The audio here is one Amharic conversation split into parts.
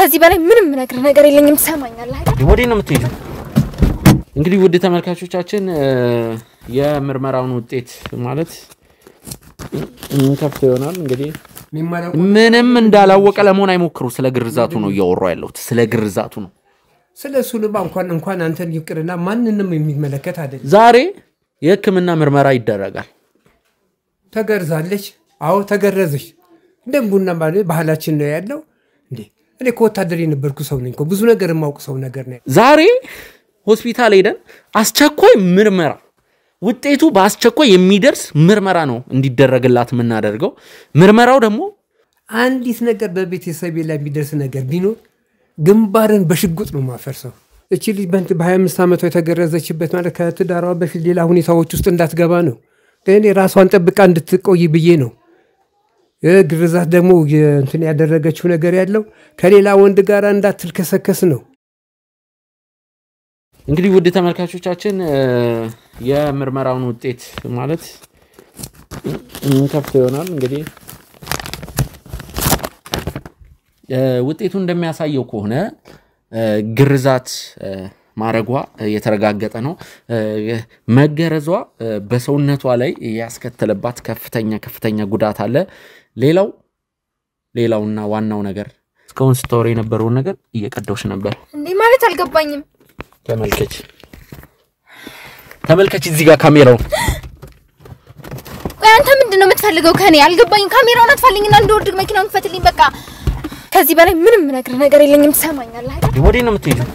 ከዚህ በላይ ምንም ነገር የለኝም ትሰማኛለህ አይደል ወዴት ነው የምትሄጂው እንግዲህ ውድ ተመልካቾቻችን የምርመራውን ውጤት ማለት እንከፍተው ይሆናል እንግዲህ ምንም እንዳላወቀ ለመሆን አይሞክሩ ስለ ግርዛቱ ነው ያወራው ያለው ስለ ግርዛቱ ነው ስለሱልባ እንኳን አንተን ይቅርና ማንንም የሚመለከት አይደለም ዛሬ የህክምና ምርመራ ይደረጋል ተገርዛለች አው ተገረዘች ደንቡና ማለት ባህላችን ነው ያለው እንዴ እኔ ወታደር የነበርኩ ሰው ነኝ ብዙ ነገር ማውቅ ሰው ነገር ነው ዛሬ ሆስፒታል ሄደን አስቸኳይ ምርመራ ውጤቱ በአስቸኳይ የሚደርስ ምርመራ ነው እንዲደረግላት ምናደርገው ምርመራው ደግሞ አንዲት ነገር በቤተሰብ ላይ የሚደርስ ነገር ቢኖር ግንባርን በሽጉጥ ነው ማፈርሰው እቺ ልጅ በ25 ዓመቷ የተገረዘችበት ማለት ከትዳሯ በፊት ሌላ ሁኔታዎች ውስጥ እንዳትገባ ነው እኔ ራሷን ጠብቃ እንድትቆይ ብዬ ነው ግርዛት ደግሞ እንትን ያደረገችው ነገር ያለው ከሌላ ወንድ ጋር እንዳትልከሰከስ ነው እንግዲህ ውድ ተመልካቾቻችን የምርመራውን ውጤት ማለት እንከፍተው ይሆናል እንግዲህ ውጤቱ እንደሚያሳየው ከሆነ ግርዛት ማረጓ የተረጋገጠ ነው መገረዟ በሰውነቷ ላይ ያስከተለባት ከፍተኛ ጉዳት አለ ሌላውና ዋናው ነገር እስካሁን ስቶሪ የነበረው ነገር እየቀደውሽ ነበር እንዴ ማለት አልገባኝም ተመልከች እዚህ ጋር ካሜራው አንተ ምንድነው የምትፈልገው ከኔ አልገባኝም ካሜራውን አትፈልኝና እንደወርድ መኪናውን ፈትልኝ በቃ ከዚህ በላይ ምንም ነገር የለኝም ትሰማኛለህ አይደል ወዴት ነው የምትሄጂው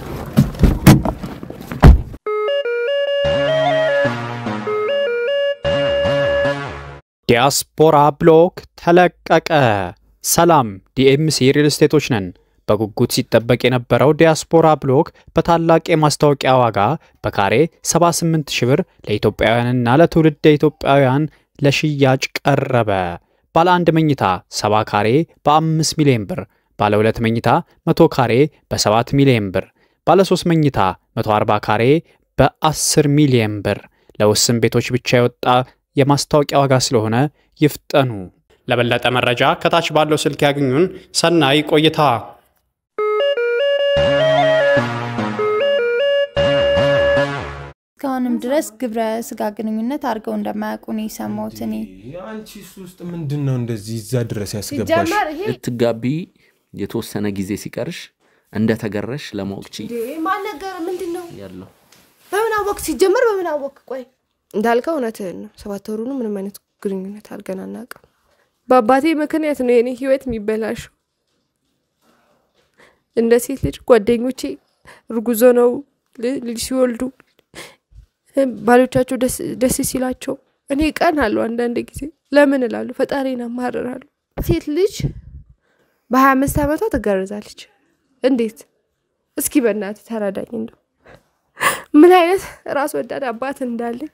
ዲያስፖራ ብሎክ ተለቀቀ ሰላም ዲኤምሲ ሪል ስቴቶች ነን በጉጉት ሲጠበቅ የነበረው ዲያስፖራ ብሎክ በታላቅ የማስታወቂያ ዋጋ በካሬ 78,000 ብር ለኢትዮጵያውያንና ለትውልደ ኢትዮጵያውያን ለሽያጭ ቀረበ ባለ 1 መኝታ 70 ካሬ በ5 ሚሊዮን ብር ባለ 2 መኝታ 100 ካሬ በ7 ሚሊዮን ብር ባለ 3 መኝታ 140 ካሬ በ10 ሚሊዮን ብር ለውስን ቤቶች ብቻ የወጣ የማስታወቂያ ዋጋ ስለሆነ ይፍጠኑ ለበለጠ መረጃ ከታች ባለው ስልክ ያገኙን ሰናይ ቆይታ እስካሁንም ድረስ ግብረ ስጋ ግንኙነት አድርገው እንደማያውቁ ነው የሰማሁት እኔ አንቺስ ውስጥ ምንድነው እንደዚህ እዛ ድረስ ያስገባሽ እትጋቢ የተወሰነ ጊዜ ሲቀርሽ እንደተገረሽ ለማወቅ ቺ ማን ነገር ምንድነው ያለው በምን አወቅ ሲጀመር በምን አወቅ ቆይ እንዳልከው እውነትህን ነው 7 ወሩ ነው ምንም አይነት ግንኙነት አድርገን አናውቅም በአባቴ ምክንያት ነው የኔ ህይወት የሚበላሽው እንደ ሴት ልጅ ጓደኞቼ ርጉዞ ነው ልጅ ሲወልዱ ባሎቻቸው ደስ ሲላቸው እኔ ቀናለሁ አንዳንድ ጊዜ ለምን እላለሁ ፈጣሪና ማረራለሁ ሴት ልጅ በ25 ዓመቷ ተገረዛለች እንዴት እስኪ በእናትህ ተራዳኝ እንደው ምን አይነት ራስ ወዳድ አባት እንዳለኝ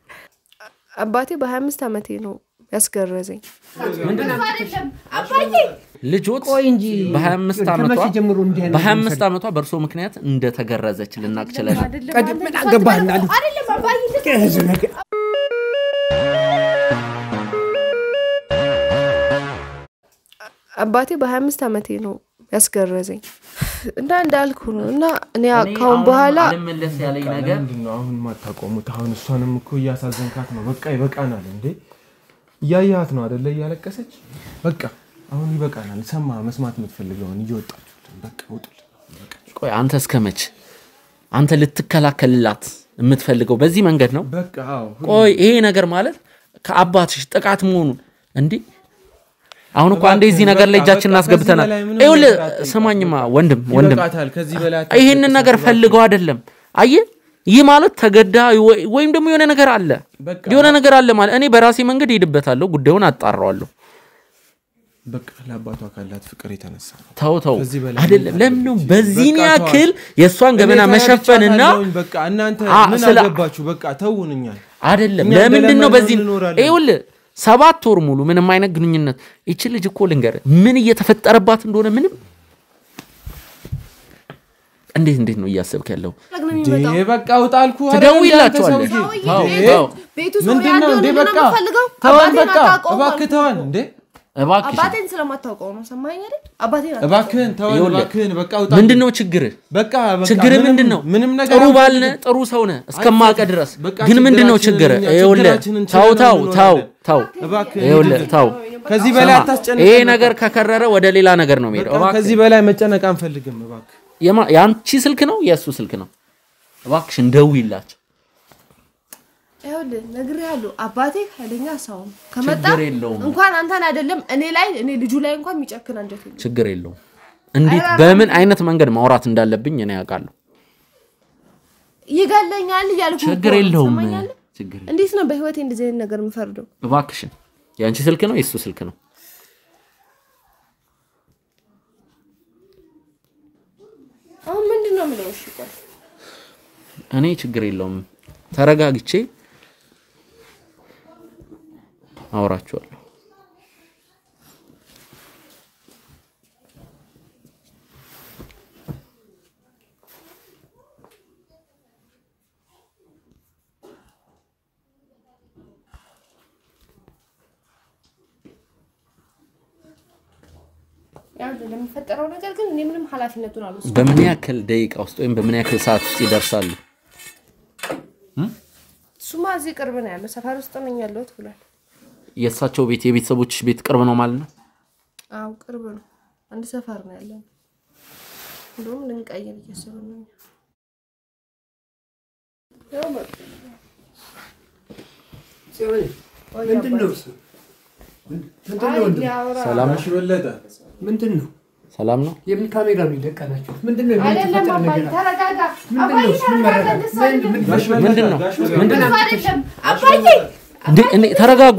አባቴ በ25 ዓመቴ ነው ያስገረዘኝ ምንድነው አባዬ ልጆት ቆይ እንጂ በ25 ዓመቷ በርሶ ምክንያት እንደተገረዘች ልናቅችለን ቀድም ምን አገባህና አይደለም አባዬ አባቴ በ25 ዓመቴ ነው ያስገረዘኝ እንዳልኩ ነው እና እኔ አካውን በኋላ ለምንለስ ያለኝ ነገር ምንድነው አሁን ማታቆሙት አሁን እሷንም እኮ ያሳዘንካት ነው በቃ ይበቃናል እንዴ ያያት ነው አይደለ ያለቀሰች በቃ አሁን ይበቃናል ሰማ መስማት የምትፈልገውን እየወጣችሁ በቃ ወጥል ቆይ አንተ እስከመች አንተ ልትከላከልላት የምትፈልገው በዚህ መንገድ ነው በቃ አዎ ቆይ ይሄ ነገር ማለት ከአባትሽ ጥቃት መሆኑ እንዴ አሁን እኮ አንዴ እዚህ ነገር ላይ እጃችንን አስገብተናል አይውል ሰማኝማ ወንድም ይሄን ነገር ፈልገው አይደለም አየ ይህ ማለት ተገዳ ወይም ደግሞ የሆነ ነገር አለ ማለት እኔ በራሴ መንገድ ሄድበታለሁ ጉዳዩን አጣራዋለሁ በቃ ለአባቷ ካላት ፍቅር የተነሳ ተው አይደለም ለምን በዚህ ያክል የሷን ገበና መሸፈንና በቃ እናንተ ምን አገባችሁ በቃ ተውንኛል አይደለም ለምን ነው በዚህ አይውል 7 ወር ሙሉ ምንም አይነት ግንኙነት እቺ ልጅ እኮ ልንገር ምን እየተፈጠረባት እንደሆነ ምንም እንዴት ነው ያሰብክ ያለው በቃ ውጣልኩ ተደውይላችኋለህ ቤቱ ሰው ያለው እንደ በቃ ተዋን በቃ እባክህ ተዋን እንዴ እባክሽ አባቴን ስለማታውቀው ነው ሰማኸኝ አይደል አባቴን እባክህን ተወው እባክህን በቃ ውጣ ምንድነው ችግር በቃ ችግር ምንድነው ምንም ነገር ጥሩ ባልነ ጥሩ ሰው ነህ እስከማቀ ድረስ ግን ምንድነው ችግር ይኸውልህ ታው ይኸውልህ ታው ከዚህ በላይ አታስጨንቅ ይሄ ነገር ከከረረ ወደ ሌላ ነገር ነው የሚሄደው እባክህ ከዚህ በላይ መጨነቅ አንፈልግም እባክህ ያንቺ ስልክ ነው የሱ ስልክ ነው እባክሽ እንደውይላችሁ ይኸውልህ ነግሬሃለሁ አባቴ ኃይለኛ ሰው ከመጣ እንኳን አንተን አይደለም እኔ ልጁ ላይ እንኳን የሚጨክን አንጀት የለም ችግር የለውም እንዴት በምን አይነት መንገድ ማውራት እንዳለብኝ እኔ ያውቃለሁ ይገለኛል ያልኩ ችግር የለውም ችግር እንዴት ነው በህይወቴ እንደዚህ አይነት ነገር የምፈርደው እባክሽ ያንቺ ስልክ ነው የሱ ስልክ ነው አሁን ምንድነው የምለው እሺ ቆይ እኔ ችግር የለውም ተረጋግቼ አውራችኋለሁ ለሚፈጠረው ነገር ግን እኔ ምንም ኃላፊነቱን አልወስድም በምን ያክል ደቂቃ ውስጥ ወይም በምን ያክል ሰዓት ውስጥ ይደርሳሉ ሱማ እዚህ ቅርብ ነው ያለው ሰፈር ውስጥ ነኝ ያለሁት ብሏል የሳቸው ቤት የቤተሰቦችሽ ቤት ቅርብ ነው ማለት ነው አው ቅርብ ነው አንድ ሰፈር ነው ያለው እንደውም ልንቀይር እያሰብን ነው ያው ሰላም እሺ በለጠ ምንድነው ሰላም ነው የምን ካሜራ ነው ይደቀናችሁ ምንድነው አይደለም አባይ ተረጋጋ አባይ ምንድነው አይደለም አባይ እኔ ተረጋጉ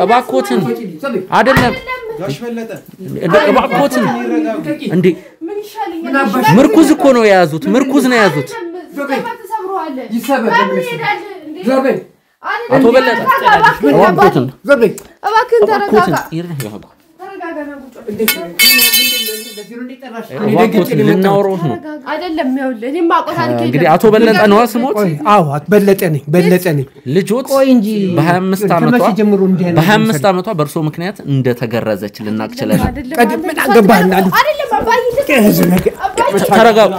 እባክዎትን አይደለም ጋሽ በለጠ እባክዎትን እንዴ ምርኩዝ እኮ ነው የያዙት ምርኩዝ ነው የያዙት አቶ በለጠ እባክዎትን እባክህን ተረጋጋ ልናወራው ነው አይደለም ይኸውልህ እኔ ማቆታ ልከኝ እንግዲህ አቶ በለጠ ነው ስሞት አዎ በለጠ ነኝ ልጆት ቆይ እንጂ በ25 አመቷ በርሶ ምክንያት እንደተገረዘች ልናቅ ችለናል ቀድመን አገባህና አይደለም አባይ ተረጋጉ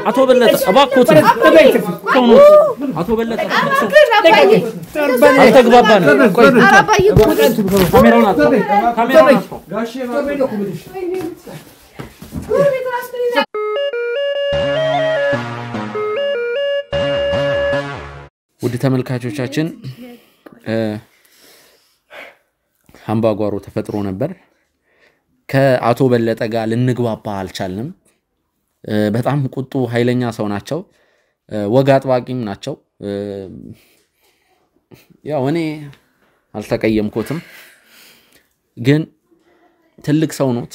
አቶ በለጠ እባክዎትን አቶ በለጠ አልተግባባን ቆይ አባይ ካሜራውን ጋሽ ውድ ተመልካቾቻችን አምባጓሮ ተፈጥሮ ነበር ከአቶ በለጠ ጋር ልንግባባ አልቻልንም በጣም ቁጡ ኃይለኛ ሰው ናቸው ወጋ አጥባቂም ናቸው ያው እኔ አልተቀየምኩትም ግን ትልቅ ሰው ኖት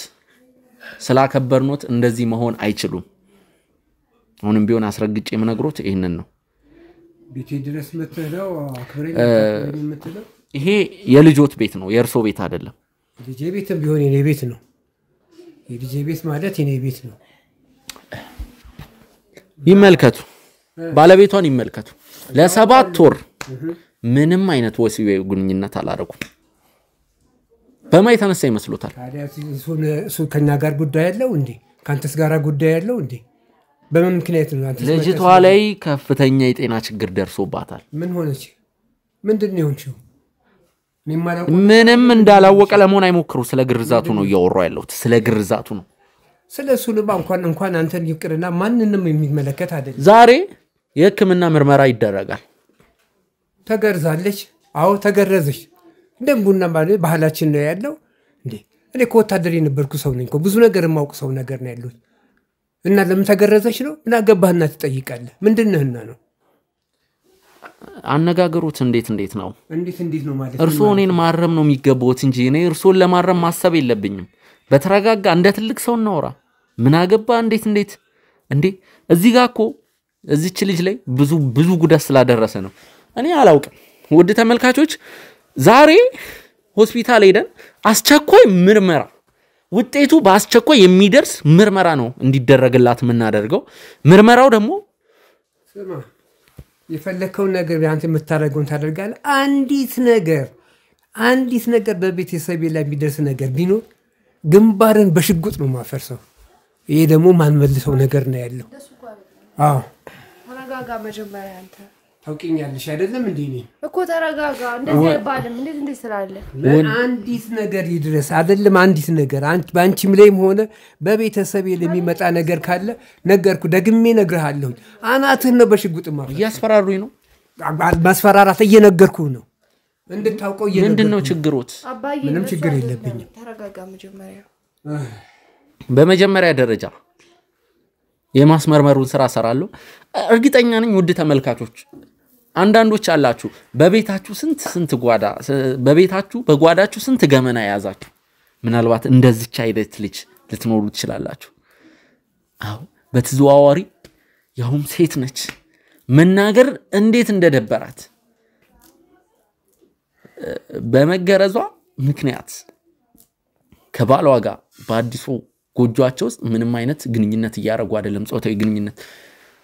ስላከበርኖት እንደዚህ መሆን አይችሉም አሁንም ቢሆን አስረግጬ የምነግሮት ይሄንን ነው ቤቴ ድረስ መተለው አክብረኝ መተለው ይሄ የልጆት ቤት ነው የእርሶ ቤት አይደለም ልጄ ቤትም ቢሆን የኔ ቤት ነው የልጄ ቤት ማለት የኔ ቤት ነው ይመልከቱ ባለቤቷን ይመልከቱ ለ7 ወር ምንም አይነት ወሲባዊ ግንኙነት አላረጉም በማይተነሳ ይመስሉታል ታዲያ እሱ ከኛ ጋር ጉዳይ ያለው እንዴ ካንተስ ጋራ ጉዳይ ያለው እንዴ በምን ምክንያት ነው አንተ ልጅቷ ላይ ከፍተኛ የጤና ችግር ደርሶባታል ምን ሆነች ምንድነው የሆነችው ምንም እንዳላወቀ ለመሆን አይሞክሩ ስለ ግርዛቱ ነው እያወራው ያለው ስለ ግርዛቱ ነው ስለሱ ልባ እንኳን አንተን ይቅርና ማንንም የሚመለከት አይደለም ዛሬ የህክምና ምርመራ ይደረጋል ተገርዛለች አዎ ተገረዘች ደንቡና ማለት ባህላችን ነው ያለው እንዴ እኔ ወታደር የነበርኩ ሰው ነኝ ብዙ ነገር ማውቅ ሰው ነገር ነው ያለው እና ለምን ተገረዘች ነው እና ገባህና ትጠይቃለህ ምንድነህና ነው አነጋገሩት እንዴት ነው እንዴት ነው ማለት እርሶ እኔን ማረም ነው የሚገባውት እንጂ እኔ እርሶን ለማረም ማሰብ የለብኝም በተረጋጋ እንደ ትልቅ ሰው እናወራ ምን አገባ እንዴት እንዴ እዚህ ጋር እኮ እዚች ልጅ ላይ ብዙ ጉዳት ስላደረሰ ነው እኔ አላውቅም ውድ ተመልካቾች ዛሬ ሆስፒታል ሄደን አስቸኳይ ምርመራ ውጤቱ በአስቸኳይ የሚደርስ ምርመራ ነው እንዲደረግላት የምናደርገው ምርመራው ደግሞ ስማ የፈለከውን ነገር አንተ የምታደርገውን ታደርጋለህ። አንዲት ነገር በቤተሰቤ ላይ የሚደርስ ነገር ቢኖር ግንባርን በሽጉጥ ነው ማፈርሰው። ይሄ ደግሞ ማን መልሰው ነገር ነው ያለው። አዎ ተረጋጋ። መጀመሪያ አንተ ታውቂኛለሽ አይደለም እንዴ? እኔ እኮ ተረጋጋ። እንደዚህ አይባልም። እንዴት ስላለ አንዲት ነገር ይድረስ አይደለም። አንዲት ነገር በአንቺም ላይም ሆነ በቤተሰቤ የሚመጣ ነገር ካለ ነገርኩ፣ ደግሜ እነግርሃለሁ። አናትህን ነው በሽጉጥ ማፈርሰው። እያስፈራሩኝ ነው። ማስፈራራት እየነገርኩ ነው እንድታውቀው። ምንድነው ችግሮት? ምንም ችግር የለብኝም። ተረጋጋ መጀመሪያ። በመጀመሪያ ደረጃ የማስመርመሩን ስራ ሰራለሁ። እርግጠኛ ነኝ ውድ ተመልካቾች አንዳንዶች አላችሁ በቤታችሁ ስንት ጓዳ በጓዳችሁ ስንት ገመና ያዛችሁ። ምናልባት እንደዚች አይነት ልጅ ልትኖሩ ትችላላችሁ። አዎ በተዘዋዋሪ ያውም ሴት ነች። መናገር እንዴት እንደደበራት በመገረዟ ምክንያት ከባሏ ጋር በአዲሱ ጎጆአቸው ውስጥ ምንም አይነት ግንኙነት ያያረጉ አይደለም፣ ጾታዊ ግንኙነት።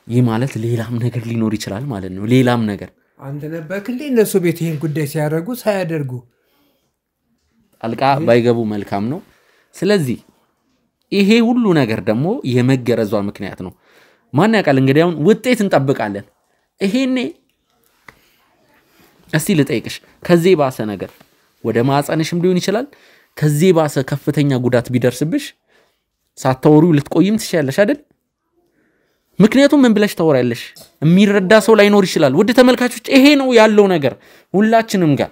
ይህ ማለት ሌላም ነገር ሊኖር ይችላል ማለት ነው። ሌላም ነገር አንተ ነበርክ እንዴ እነሱ ቤት ይሄን ጉዳይ ሲያደርጉ ሳያደርጉ አልቃ ባይገቡ መልካም ነው። ስለዚህ ይሄ ሁሉ ነገር ደግሞ የመገረዟ ምክንያት ነው። ማን ያውቃል እንግዲህ አሁን ውጤት እንጠብቃለን። ይሄኔ እስቲ ልጠይቅሽ፣ ከዚህ ባሰ ነገር ወደ ማጸንሽም ሊሆን ይችላል። ከዚህ ባሰ ከፍተኛ ጉዳት ቢደርስብሽ ሳታወሩ ልትቆይም ትችያለሽ አይደል? ምክንያቱም ምን ብለሽ ታወራለሽ? የሚረዳ ሰው ላይኖር ይችላል። ውድ ተመልካቾች ይሄ ነው ያለው ነገር ሁላችንም ጋር።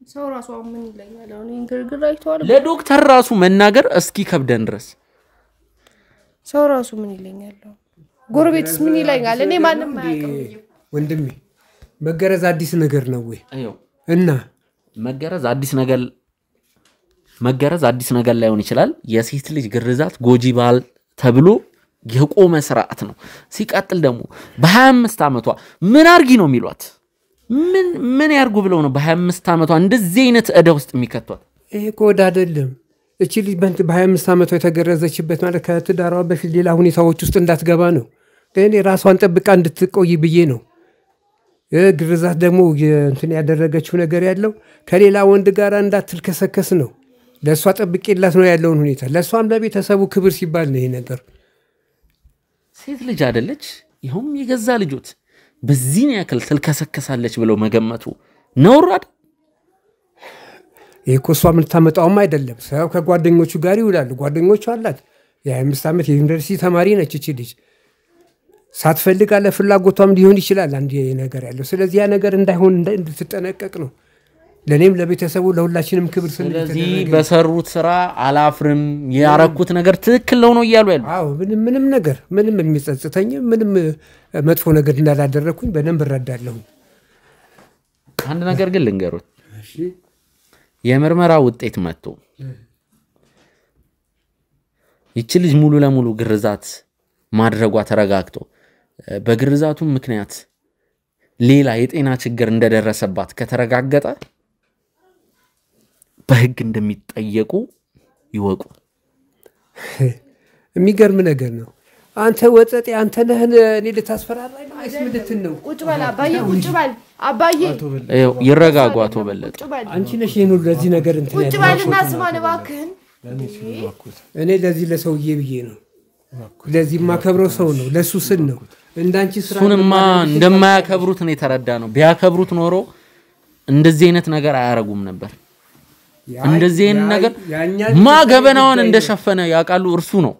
ሰው ራሱ ምን ይለኛል? አሁን እንግርግር አይተዋል። ለዶክተር ራሱ መናገር እስኪ ከብደን ድረስ ሰው ራሱ ምን ይለኛል? ጎረቤትስ ምን ይለኛል? እኔ ማንንም አያውቅም። ወንድሜ መገረዝ አዲስ ነገር ነው ወይ? አዮ እና መገረዝ አዲስ ነገር ላይሆን ይችላል። የሴት ልጅ ግርዛት ጎጂ ባል ተብሎ የቆመ ስርዓት ነው። ሲቀጥል ደግሞ በ25 ዓመቷ ምን አርጊ ነው የሚሏት? ምን ያርጉ ብለው ነው በ25 ዓመቷ እንደዚህ አይነት እዳ ውስጥ የሚከቷት? ይሄ ኮድ አይደለም። እቺ ልጅ በ25 ዓመቷ የተገረዘችበት ማለት ከትዳሯ በፊት ሌላ ሁኔታዎች ውስጥ እንዳትገባ ነው። እኔ ራሷን ጠብቃ እንድትቆይ ብዬ ነው። ግርዛት ደግሞ እንትን ያደረገችው ነገር ያለው ከሌላ ወንድ ጋር እንዳትልከሰከስ ነው። ለሷ ጠብቄላት ነው ያለውን ሁኔታ። ለሷም ለቤተሰቡ ክብር ሲባል ነው ይሄ ነገር። ሴት ልጅ አይደለች? ይሁን የገዛ ልጆት በዚህ ያክል ትልከሰከሳለች ብለው መገመቱ ነውር አይደል? ይሄ እሷ ምን ታመጣውም አይደለም። ሰው ከጓደኞቹ ጋር ይውላል። ጓደኞቹ አላት። የ25 ዓመት የዩኒቨርሲቲ ተማሪ ነች እቺ ልጅ። ሳትፈልግ አለ ፍላጎቷም ሊሆን ይችላል አንድ ነገር ያለው። ስለዚህ ያ ነገር እንዳይሆን እንድትጠነቀቅ ነው። ለኔም ለቤተሰቡ ለሁላችንም ክብር ስለዚህ በሰሩት ስራ አላፍርም ያረኩት ነገር ትክክል ነው እያሉ ያሉ። አዎ ምንም የሚጸጽተኝ ምንም መጥፎ ነገር እንዳላደረኩኝ በደንብ እረዳለሁ። አንድ ነገር ግን ልንገሩት። እሺ የምርመራ ውጤት መጥቶ ይቺ ልጅ ሙሉ ለሙሉ ግርዛት ማድረጓ ተረጋግጦ በግርዛቱ ምክንያት ሌላ የጤና ችግር እንደደረሰባት ከተረጋገጠ በህግ እንደሚጠየቁ ይወቁ። የሚገርም ነገር ነው። አንተ ወጠጤ አንተ ነህ እኔ ልታስፈራራኝ ነው? አይስ ምንድን ነው? ቁጭ በል አባዬ፣ ቁጭ በል አባዬ። ይረጋጉ አቶ በለጠ። አንቺ ነሽ ይሄን ሁሉ ለዚህ ነገር እንትን ቁጭ በልና ስማን እባክህን። እኔ ለዚህ ለሰውዬ ብዬ ነው። ለዚህ ማከብረው ሰው ነው። ለሱ ስል ነው። እንዳንቺ ስራ እሱንማ እንደማያከብሩት ነው የተረዳ ነው። ቢያከብሩት ኖሮ እንደዚህ አይነት ነገር አያረጉም ነበር። እንደዚህ አይነት ነገር ማገበናውን እንደሸፈነ ያቃሉ እርሱ ነው።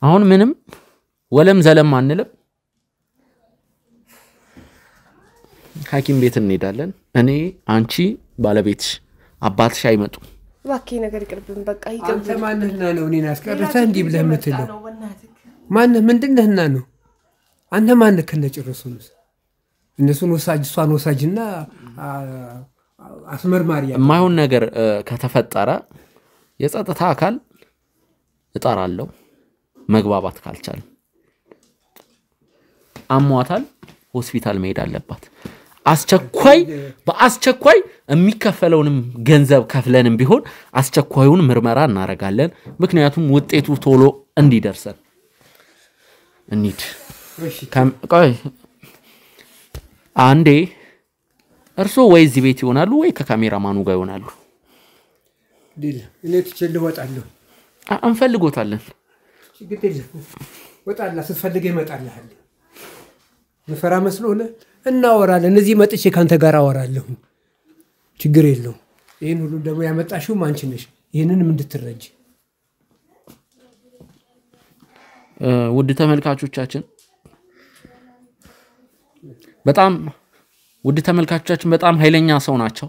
አሁን ምንም ወለም ዘለም አንልም። ሐኪም ቤት እንሄዳለን። እኔ አንቺ ባለቤትሽ አባትሽ አይመጡ። እባክህ ነገር ይቅርብን፣ በቃ ይቅርብ። አንተ ማንህና ነው እኔን አስቀርተህ እንዲህ ብለህ የምትለው? ማንህ ምንድነህና ነው? አንተ ማንህ ከነጭራሹ ነው? እነሱን ወሳጅ እሷን ወሳጅና አስመርማሪ የማይሆን ነገር ከተፈጠረ የጸጥታ አካል እጠራለሁ። መግባባት ካልቻለ አሟታል ሆስፒታል መሄድ አለባት። በአስቸኳይ የሚከፈለውንም ገንዘብ ከፍለንም ቢሆን አስቸኳዩን ምርመራ እናረጋለን። ምክንያቱም ውጤቱ ቶሎ እንዲደርሰን። እንሂድ ቆይ አንዴ እርሶ ወይ እዚህ ቤት ይሆናሉ ወይ ከካሜራማኑ ጋር ይሆናሉ ዲል እኔ ትችል ወጣለሁ አንፈልጎታለን ችግር ወጣላ ስትፈልግ ይመጣልሃል መፈራ መስሎነ እናወራለን እዚህ መጥቼ ካንተ ጋር አወራለሁ ችግር የለው ይሄን ሁሉ ደግሞ ያመጣሽው አንቺ ነሽ ይሄንንም እንድትረጂ ውድ ተመልካቾቻችን በጣም ውድ ተመልካቾቻችን በጣም ኃይለኛ ሰው ናቸው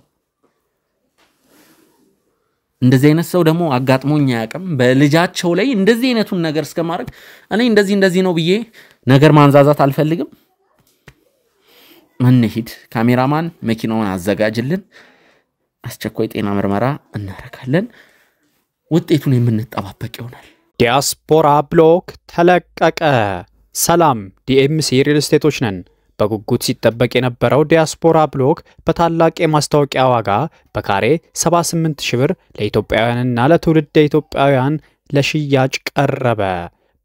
እንደዚህ አይነት ሰው ደግሞ አጋጥሞኝ ያቀም በልጃቸው ላይ እንደዚህ አይነቱን ነገር እስከማድረግ እኔ እንደዚህ ነው ብዬ ነገር ማንዛዛት አልፈልግም እንሂድ ካሜራማን መኪናውን አዘጋጅልን አስቸኳይ ጤና ምርመራ እናረጋለን ውጤቱን የምንጠባበቅ ይሆናል ዲያስፖራ ብሎክ ተለቀቀ ሰላም ዲኤምሲ ሪል ስቴቶች ነን በጉጉት ሲጠበቅ የነበረው ዲያስፖራ ብሎክ በታላቅ የማስታወቂያ ዋጋ በካሬ 78,000 ብር ለኢትዮጵያውያንና ለትውልደ ኢትዮጵያውያን ለሽያጭ ቀረበ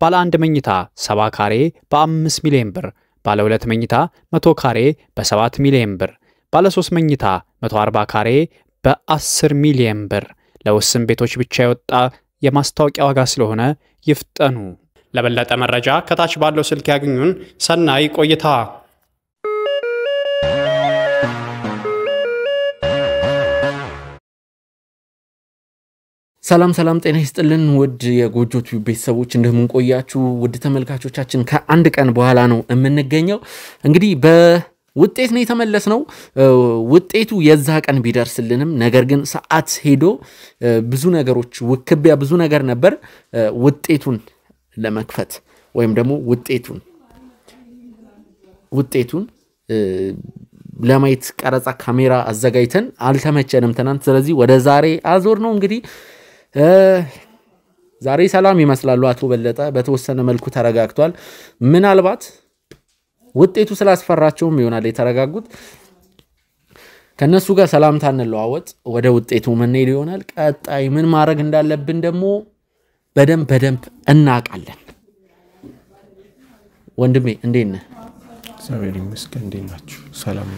ባለ 1 መኝታ 70 ካሬ በ5 ሚሊዮን ብር ባለ 2 መኝታ 100 ካሬ በ7 ሚሊዮን ብር ባለ 3 መኝታ 140 ካሬ በ10 ሚሊዮን ብር ለውስን ቤቶች ብቻ የወጣ የማስታወቂያ ዋጋ ስለሆነ ይፍጠኑ ለበለጠ መረጃ ከታች ባለው ስልክ ያገኙን ሰናይ ቆይታ ሰላም ጤና ይስጥልን ውድ የጎጆ ቲዩብ ቤተሰቦች እንደምን ቆያችሁ ውድ ተመልካቾቻችን ከአንድ ቀን በኋላ ነው የምንገኘው እንግዲህ በውጤት ነው የተመለስነው ውጤቱ የዛ ቀን ቢደርስልንም ነገር ግን ሰዓት ሄዶ ብዙ ነገሮች ወክቢያ ብዙ ነገር ነበር ውጤቱን ለመክፈት ወይም ደግሞ ውጤቱን ለማየት ቀረጻ ካሜራ አዘጋጅተን አልተመቸንም ተናንት ስለዚህ ወደ ዛሬ አዞር ነው እንግዲህ ዛሬ ሰላም ይመስላሉ አቶ በለጠ በተወሰነ መልኩ ተረጋግቷል ምናልባት ውጤቱ ስላስፈራቸውም ይሆናል የተረጋጉት ከነሱ ጋር ሰላምታ እንለዋወጥ ወደ ውጤቱ ምን ይሆናል ቀጣይ ምን ማድረግ እንዳለብን ደግሞ በደንብ እናቃለን ወንድሜ እንዴት ነህ ሰላም ይመስገን እንዴት ናችሁ ሰላም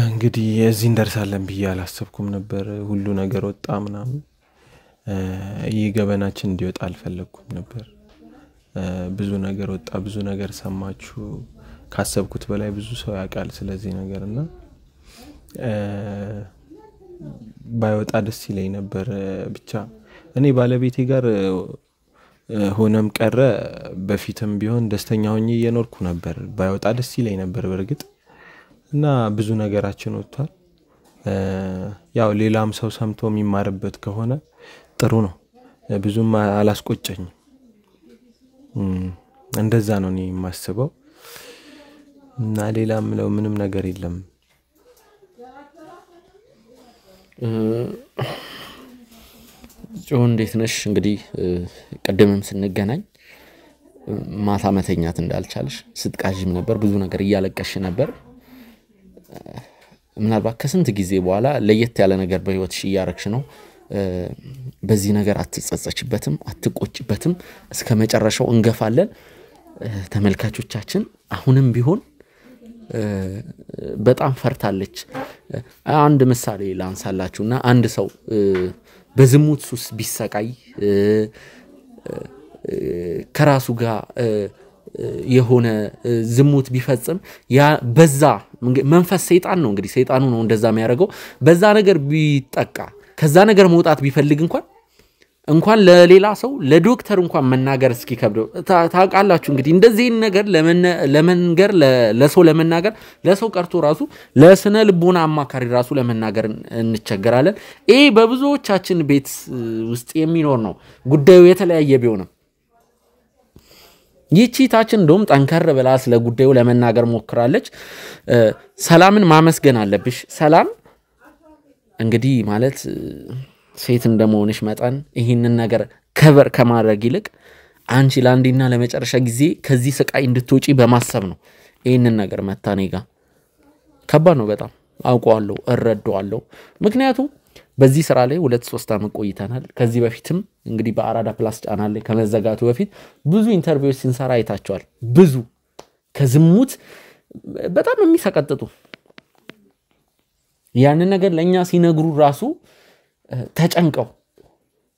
እንግዲህ እዚህ እንደርሳለን ብዬ አላሰብኩም ነበር ሁሉ ነገር ወጣ ምናምን ይገበናችን እንዲወጣ አልፈለኩም ነበር ብዙ ነገር ወጣ ብዙ ነገር ሰማችሁ ካሰብኩት በላይ ብዙ ሰው ያቃል ስለዚህ ነገርና ባይወጣ ደስ ይለኝ ነበር ብቻ እኔ ባለቤቴ ጋር ሆነም ቀረ በፊትም ቢሆን ደስተኛ ሆኜ እየኖርኩ ነበር ባይወጣ ደስ ይለኝ ነበር በርግጥ እና ብዙ ነገራችን ወጥቷል ያው ሌላም ሰው ሰምቶ የሚማርበት ከሆነ ጥሩ ነው ብዙም አላስቆጨኝ እንደዛ ነው እኔ የማስበው እና ሌላም ነው ምንም ነገር የለም ጆን እንዴት ነሽ እንግዲህ ቀደምም ስንገናኝ ማታ መተኛት እንዳልቻለሽ ስትቃዥም ነበር ብዙ ነገር እያለቀሽ ነበር ምናልባት ከስንት ጊዜ በኋላ ለየት ያለ ነገር በህይወትሽ እያረክሽ ነው በዚህ ነገር አትጸጸችበትም አትቆጭበትም እስከ መጨረሻው እንገፋለን ተመልካቾቻችን አሁንም ቢሆን በጣም ፈርታለች አንድ ምሳሌ ላንሳላችሁና አንድ ሰው በዝሙት ሱስ ቢሰቃይ ከራሱ ጋር የሆነ ዝሙት ቢፈጽም ያ በዛ መንፈስ ሰይጣን ነው እንግዲህ ሰይጣኑ ነው እንደዛ የሚያደርገው በዛ ነገር ቢጠቃ ከዛ ነገር መውጣት ቢፈልግ እንኳን ለሌላ ሰው ለዶክተር እንኳን መናገር እስኪ ከብደው ታውቃላችሁ እንግዲህ እንደዚህ ነገር ለመንገር ለሰው ለመናገር ለሰው ቀርቶ ራሱ ለስነ ልቦና አማካሪ ራሱ ለመናገር እንቸገራለን ይሄ በብዙዎቻችን ቤት ውስጥ የሚኖር ነው ጉዳዩ የተለያየ ቢሆንም ይቺታችን እንደውም ጠንከር ብላ ስለ ጉዳዩ ለመናገር ሞክራለች ሰላምን ማመስገን አለብሽ ሰላም እንግዲህ ማለት ሴት እንደመሆንሽ መጣን ይሄንን ነገር ከበር ከማድረግ ይልቅ አንቺ ላንዲና ለመጨረሻ ጊዜ ከዚህ ስቃይ እንድትወጪ በማሰብ ነው ይሄንን ነገር መታኔጋ ከባድ ነው በጣም አውቀዋለሁ እረዳዋለሁ ምክንያቱም በዚህ ስራ ላይ 2-3 አመት ቆይተናል ከዚህ በፊትም እንግዲህ በአራዳ ፕላስ ቻናል ላይ ከመዘጋቱ በፊት ብዙ ኢንተርቪውስ ሲንሰራ አይታቸዋል ብዙ ከዝሙት በጣም የሚሰቀጥጡ ያን ነገር ለኛ ሲነግሩ ራሱ ተጨንቀው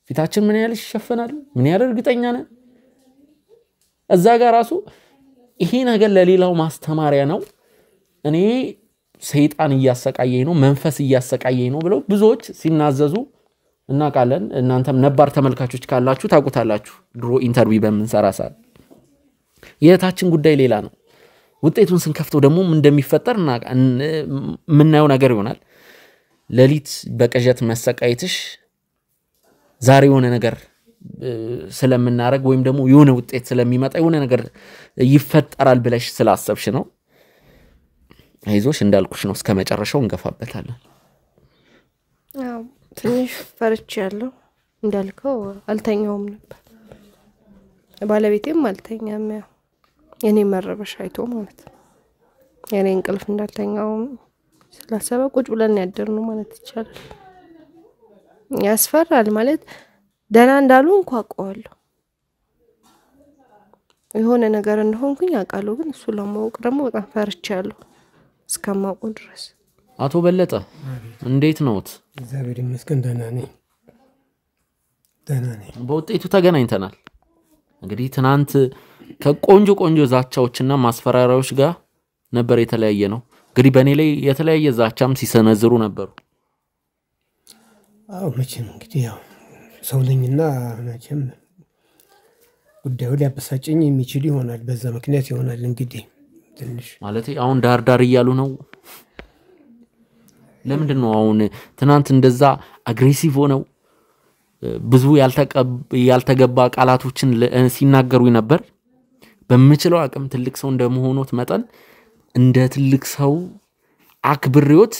ፊታችን ምን ያህል ይሸፈናል ምን ያህል እርግጠኛ ነን እዛ ጋር ራሱ ይሄ ነገር ለሌላው ማስተማሪያ ነው እኔ ሰይጣን እያሰቃየኝ ነው መንፈስ እያሰቃየኝ ነው ብለው ብዙዎች ሲናዘዙ እናቃለን እናንተም ነባር ተመልካቾች ካላችሁ ታውቁታላችሁ ድሮ ኢንተርቪው በመንሰራ ሰዓት የታችን ጉዳይ ሌላ ነው ውጤቱን ስንከፍተው ደግሞ ምን እንደሚፈጠርና ምናየው ነገር ይሆናል ለሊት በቀጀት መሰቃየትሽ ዛሬ የሆነ ነገር ስለምናረግ ወይም ደግሞ የሆነ ውጤት ስለሚመጣ የሆነ ነገር ይፈጠራል ብለሽ ስላሰብሽ ነው አይዞሽ እንዳልኩሽ ነው እስከመጨረሻው እንገፋበታለን አዎ ትንሽ ፈርቻለሁ እንዳልከው አልተኛውም ነበር ባለቤቴም አልተኛም ያው የኔ መረበሽ አይቶ ማለት የኔ እንቅልፍ እንዳልተኛው ስላሰበ ቁጭ ብለን ያደርነው ማለት ይቻላል ያስፈራል ማለት ደና እንዳሉ እንኳን አውቀዋለሁ የሆነ ነገር እንደሆንኩኝ አውቃለሁ ግን እሱ ለማወቅ ደግሞ በጣም ፈርቻለሁ እስከማውቁ ድረስ አቶ በለጠ እንዴት ነውት እግዚአብሔር ይመስገን ደህና ነኝ በውጤቱ ተገናኝተናል እንግዲህ ትናንት ከቆንጆ ዛቻዎችና ማስፈራሪያዎች ጋር ነበር የተለያየ ነው እንግዲህ በኔ ላይ የተለያየ ዛቻም ሲሰነዝሩ ነበር አው መቼም እንግዲህ ያው ሰውነኝና መቼም ጉዳዩ ሊያበሳጨኝ የሚችል ይሆናል በዛ ምክንያት ይሆናል እንግዲህ ትንሽ ማለት አሁን ዳር ይያሉ ነው ለምንድነው አሁን ትናንት እንደዛ አግሬሲቭ ሆነው ብዙ ያልተገባ ቃላቶችን ሲናገሩ ነበር በመችለው አቅም ትልቅ ሰው እንደመሆኑት መጠን እንደ ትልቅ ሰው አክብሪዮት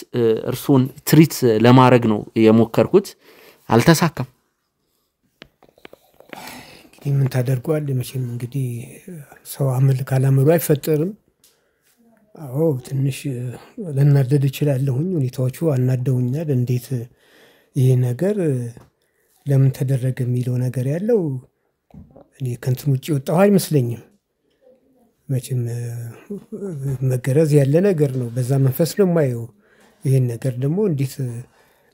እርሱን ትሪት ለማድረግ ነው የሞከርኩት አልተሳካም ምን ታደርጓል መቼም እንግዲህ ሰው አመል ካላመሩ አይፈጠርም አዎ ትንሽ ለናደድ ይችላልሁኝ ሁኔታዎቹ አናደውኛል እንዴት ይሄ ነገር ለምን ተደረገ የሚለው ነገር ያለው እኔ ከንቱን ውጪ ወጣው አይመስለኝም መቼም መገረዝ ያለ ነገር ነው በዛ መንፈስ ነው ማየው ይሄን ነገር ደግሞ እንዴት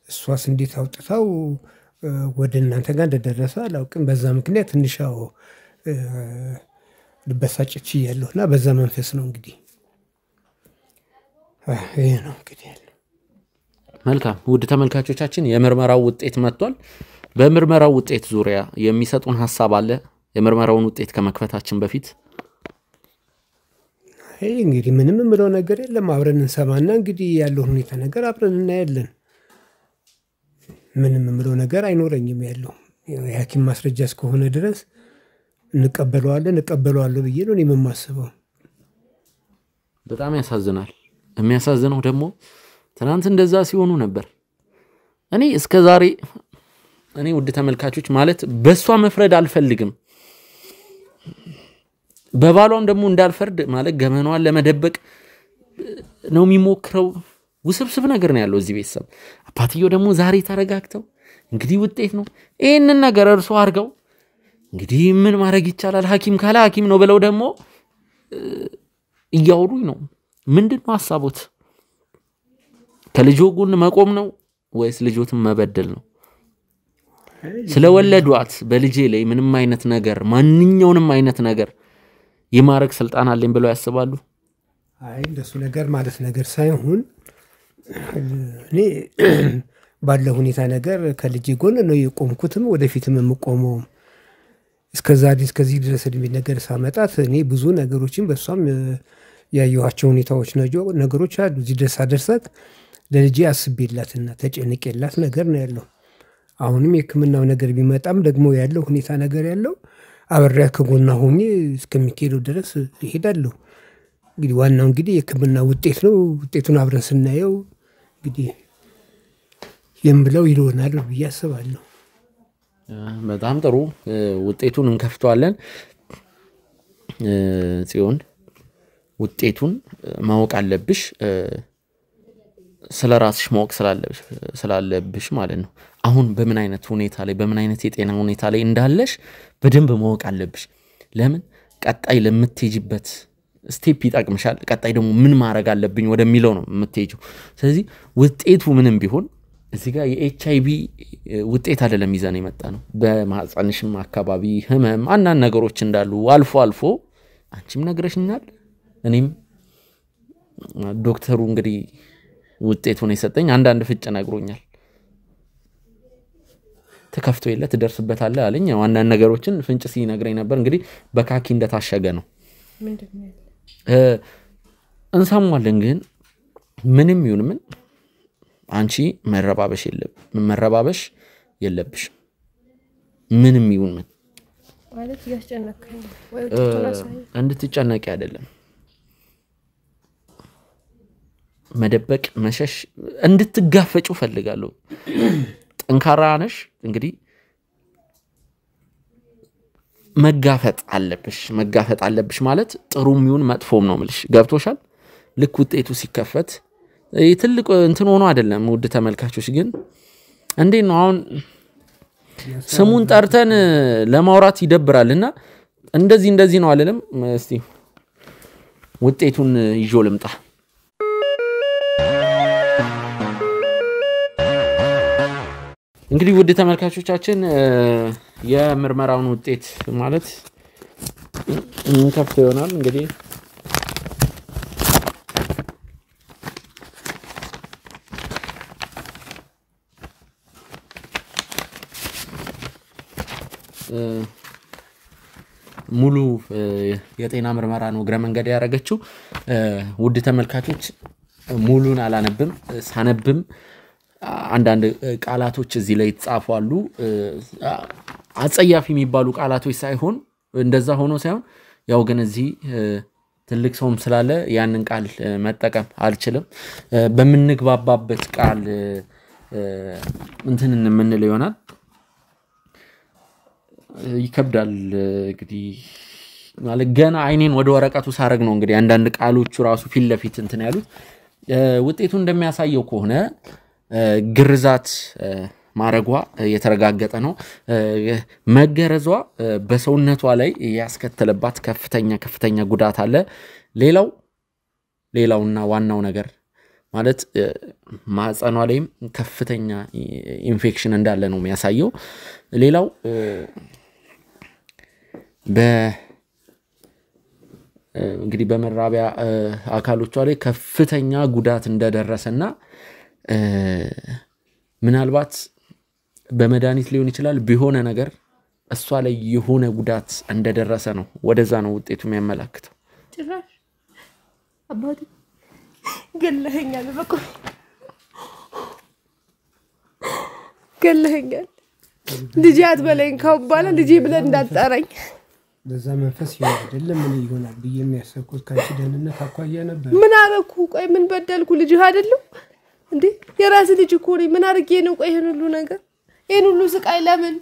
እሷስ እንዴት አውጥታው ወደ እናንተ ጋር እንደደረሰ አላውቅም በዛ ምክንያት ትንሽው ልበሳጭች ያለውና በዛ መንፈስ ነው እንግዲህ ይሄ ነው እንግዲህ መልካም ውድ ተመልካቾቻችን የምርመራው ውጤት መጥቷል በምርመራው ውጤት ዙሪያ የሚሰጡን ሐሳብ አለ የምርመራውን ውጤት ከመክፈታችን በፊት እንግዲህ ምንም ምለው ነገር የለም አብረን እንሰማና እንግዲህ ያለው ሁኔታ ነገር አብረን እናያለን ምንም ምለው ነገር አይኖርኝም ያለው የሐኪም ማስረጃ እስከሆነ ድረስ እንቀበለዋለን ብዬ ነው የማስበው በጣም ያሳዝናል የሚያሳዝነው ደግሞ ትናንት እንደዛ ሲሆኑ ነበር እኔ እስከዛሬ እኔ ውድ ተመልካቾች ማለት በሷ መፍረድ አልፈልግም በባሏም ደግሞ እንዳልፈርድ ማለት ገመናዋን ለመደበቅ ነው የሚሞክረው ውስብስብ ነገር ነው ያለው እዚህ ቤተሰብ አባትየው ደግሞ ዛሬ ተረጋግተው እንግዲህ ውጤት ነው ይሄንን ነገር እርሱ አርገው እንግዲህ ምን ማድረግ ይቻላል ሐኪም ካለ ሐኪም ነው ብለው ደግሞ እያወሩኝ ነው ምንድነው ሐሳቦት ከልጆ ጎን መቆም ነው ወይስ ልጆትን መበደል ነው ስለወለዷት በልጄ ላይ ምንም አይነት ነገር ማንኛውንም አይነት ነገር የማረክ ስልጣን አለኝ ብለው ያስባሉ አይ እንደሱ ነገር ማለት ነገር ሳይሆን እኔ ባለው ሁኔታ ነገር ከልጄ ጎን ነው የቆምኩትም ወደፊትም የምቆመው እስከዚህ ድረስ እድሜ ነገር ሳመጣት እኔ ብዙ ነገሮችን በሷም ያየኋቸው ሁኔታዎች ነገሮች አሉ እዚህ ድረስ አደረሳት ለልጄ አስቤላትና ተጨንቄላት ነገር ነው ያለው አሁንም የሕክምናው ነገር ቢመጣም ደግሞ ያለው ሁኔታ ነገር ያለው አብሬያ ከጎና ሆኜ እስከሚኬደው ድረስ እሄዳለሁ እንግዲህ ዋናው እንግዲህ የሕክምና ውጤት ነው ውጤቱን አብረን ስናየው እንግዲህ የምብለው ይሆናል ብዬ አስባለሁ በጣም ጥሩ ውጤቱን እንከፍተዋለን ጽዮን ውጤቱን ማወቅ አለብሽ ስለራስሽ ማወቅ ስላለብሽ ማለት ነው አሁን በምን አይነት ሁኔታ ላይ በምን አይነት የጤና ሁኔታ ላይ እንዳለሽ በደንብ ማወቅ አለብሽ ለምን ቀጣይ ለምትሄጂበት ስቴፕ ይጣቅምሻል ቀጣይ ደግሞ ምን ማድረግ አለብኝ ወደሚለው ነው የምትሄጂው ስለዚህ ውጤቱ ምንም ቢሆን እዚህ ጋር የኤችአይቪ ውጤት አይደለም ይዘን የመጣ ነው በማህፀንሽም አካባቢ ህመም አንዳንድ ነገሮች እንዳሉ አልፎ አንቺም ነግረሽኛል እኔም ዶክተሩ እንግዲህ ውጤቱን የሰጠኝ አንዳንድ ፍጭ ነግሮኛል ተከፍቶ የለ ትደርስበታለ አለኝ አንዳንድ ነገሮችን ፍንጭ ሲነግረኝ ነበር እንግዲህ በካኪ እንደታሸገ ነው ምንድነው እንሰማለን ግን ምንም ይሁን ምን አንቺ መረባበሽ የለብሽ ምንም ይሁን ምን ማለት ያስጨነቀኝ ወይ እንድትጨነቂ አይደለም መደበቅ መሸሽ እንድትጋፈጩ ፈልጋለሁ ጠንካራ ነሽ እንግዲህ መጋፈጥ አለብሽ ማለት ጥሩም ይሁን መጥፎም ነው ምልሽ ገብቶሻል ልክ ውጤቱ ሲከፈት ትልቅ እንትን ሆኖ አይደለም ውድ ተመልካቾች ግን እንዴ ነው አሁን ስሙን ጠርተን ለማውራት ይደብራልና እንደዚህ ነው አይደለም እስቲ ውጤቱን ይጆ ልምጣ እንግዲህ ውድ ተመልካቾቻችን የምርመራውን ውጤት ማለት እንከፍተው ይሆናል እንግዲህ ሙሉ የጤና ምርመራ ነው ግረ መንገድ ያረጋችው ውድ ተመልካቾች ሙሉን አላነብም ሳነብም አንዳንድ ቃላቶች እዚህ ላይ ተጻፋሉ አጸያፊ የሚባሉ ቃላቶች ሳይሆን እንደዛ ሆኖ ሳይሆን ያው ግን እዚህ ትልቅ ሰውም ስላለ ያንን ቃል መጠቀም አልችልም በመንግባባበት ቃል እንትን እንምንል ይሆናል ይከብዳል እንግዲህ ማለት ገና አይኔን ወደ ወረቀቱ ሳረግ ነው እንግዲህ አንዳንድ ቃሎቹ ራሱ ፊት ለፊት እንትን ያሉት ውጤቱ እንደሚያሳየው ከሆነ ግርዛት ማረጓ የተረጋገጠ ነው መገረዟ በሰውነቷ ላይ ያስከተለባት ከፍተኛ ጉዳት አለ ሌላውና ዋናው ነገር ማለት ማህፀኗ ላይም ከፍተኛ ኢንፌክሽን እንዳለ ነው የሚያሳየው ሌላው እንግዲህ በመራቢያ አካሎቿ ላይ ከፍተኛ ጉዳት እንደደረሰና ምናልባት በመድኃኒት ሊሆን ይችላል ቢሆነ ነገር እሷ ላይ የሆነ ጉዳት እንደደረሰ ነው ወደዛ ነው ውጤቱ የሚያመላክተው ጭራሽ አባቴ ገለኸኛል በቃ ገለኸኛል ልጅ አትበለኝ ካባላ ልጅ ብለን እንዳትጠራኝ ለዛ መንፈስ አይደለም ምን ይሆናል በየሚያሰኩት ካንቺ ደህንነት አቋያ ነበር ምን አረኩ ቆይ ምን በደልኩ ልጅ አይደለም እንዴ የራስ ልጅ እኮ ነኝ ምን አርጌ ነው ቆይ ይሄን ሁሉ ነገር ይሄን ሁሉ ስቃይ ለምን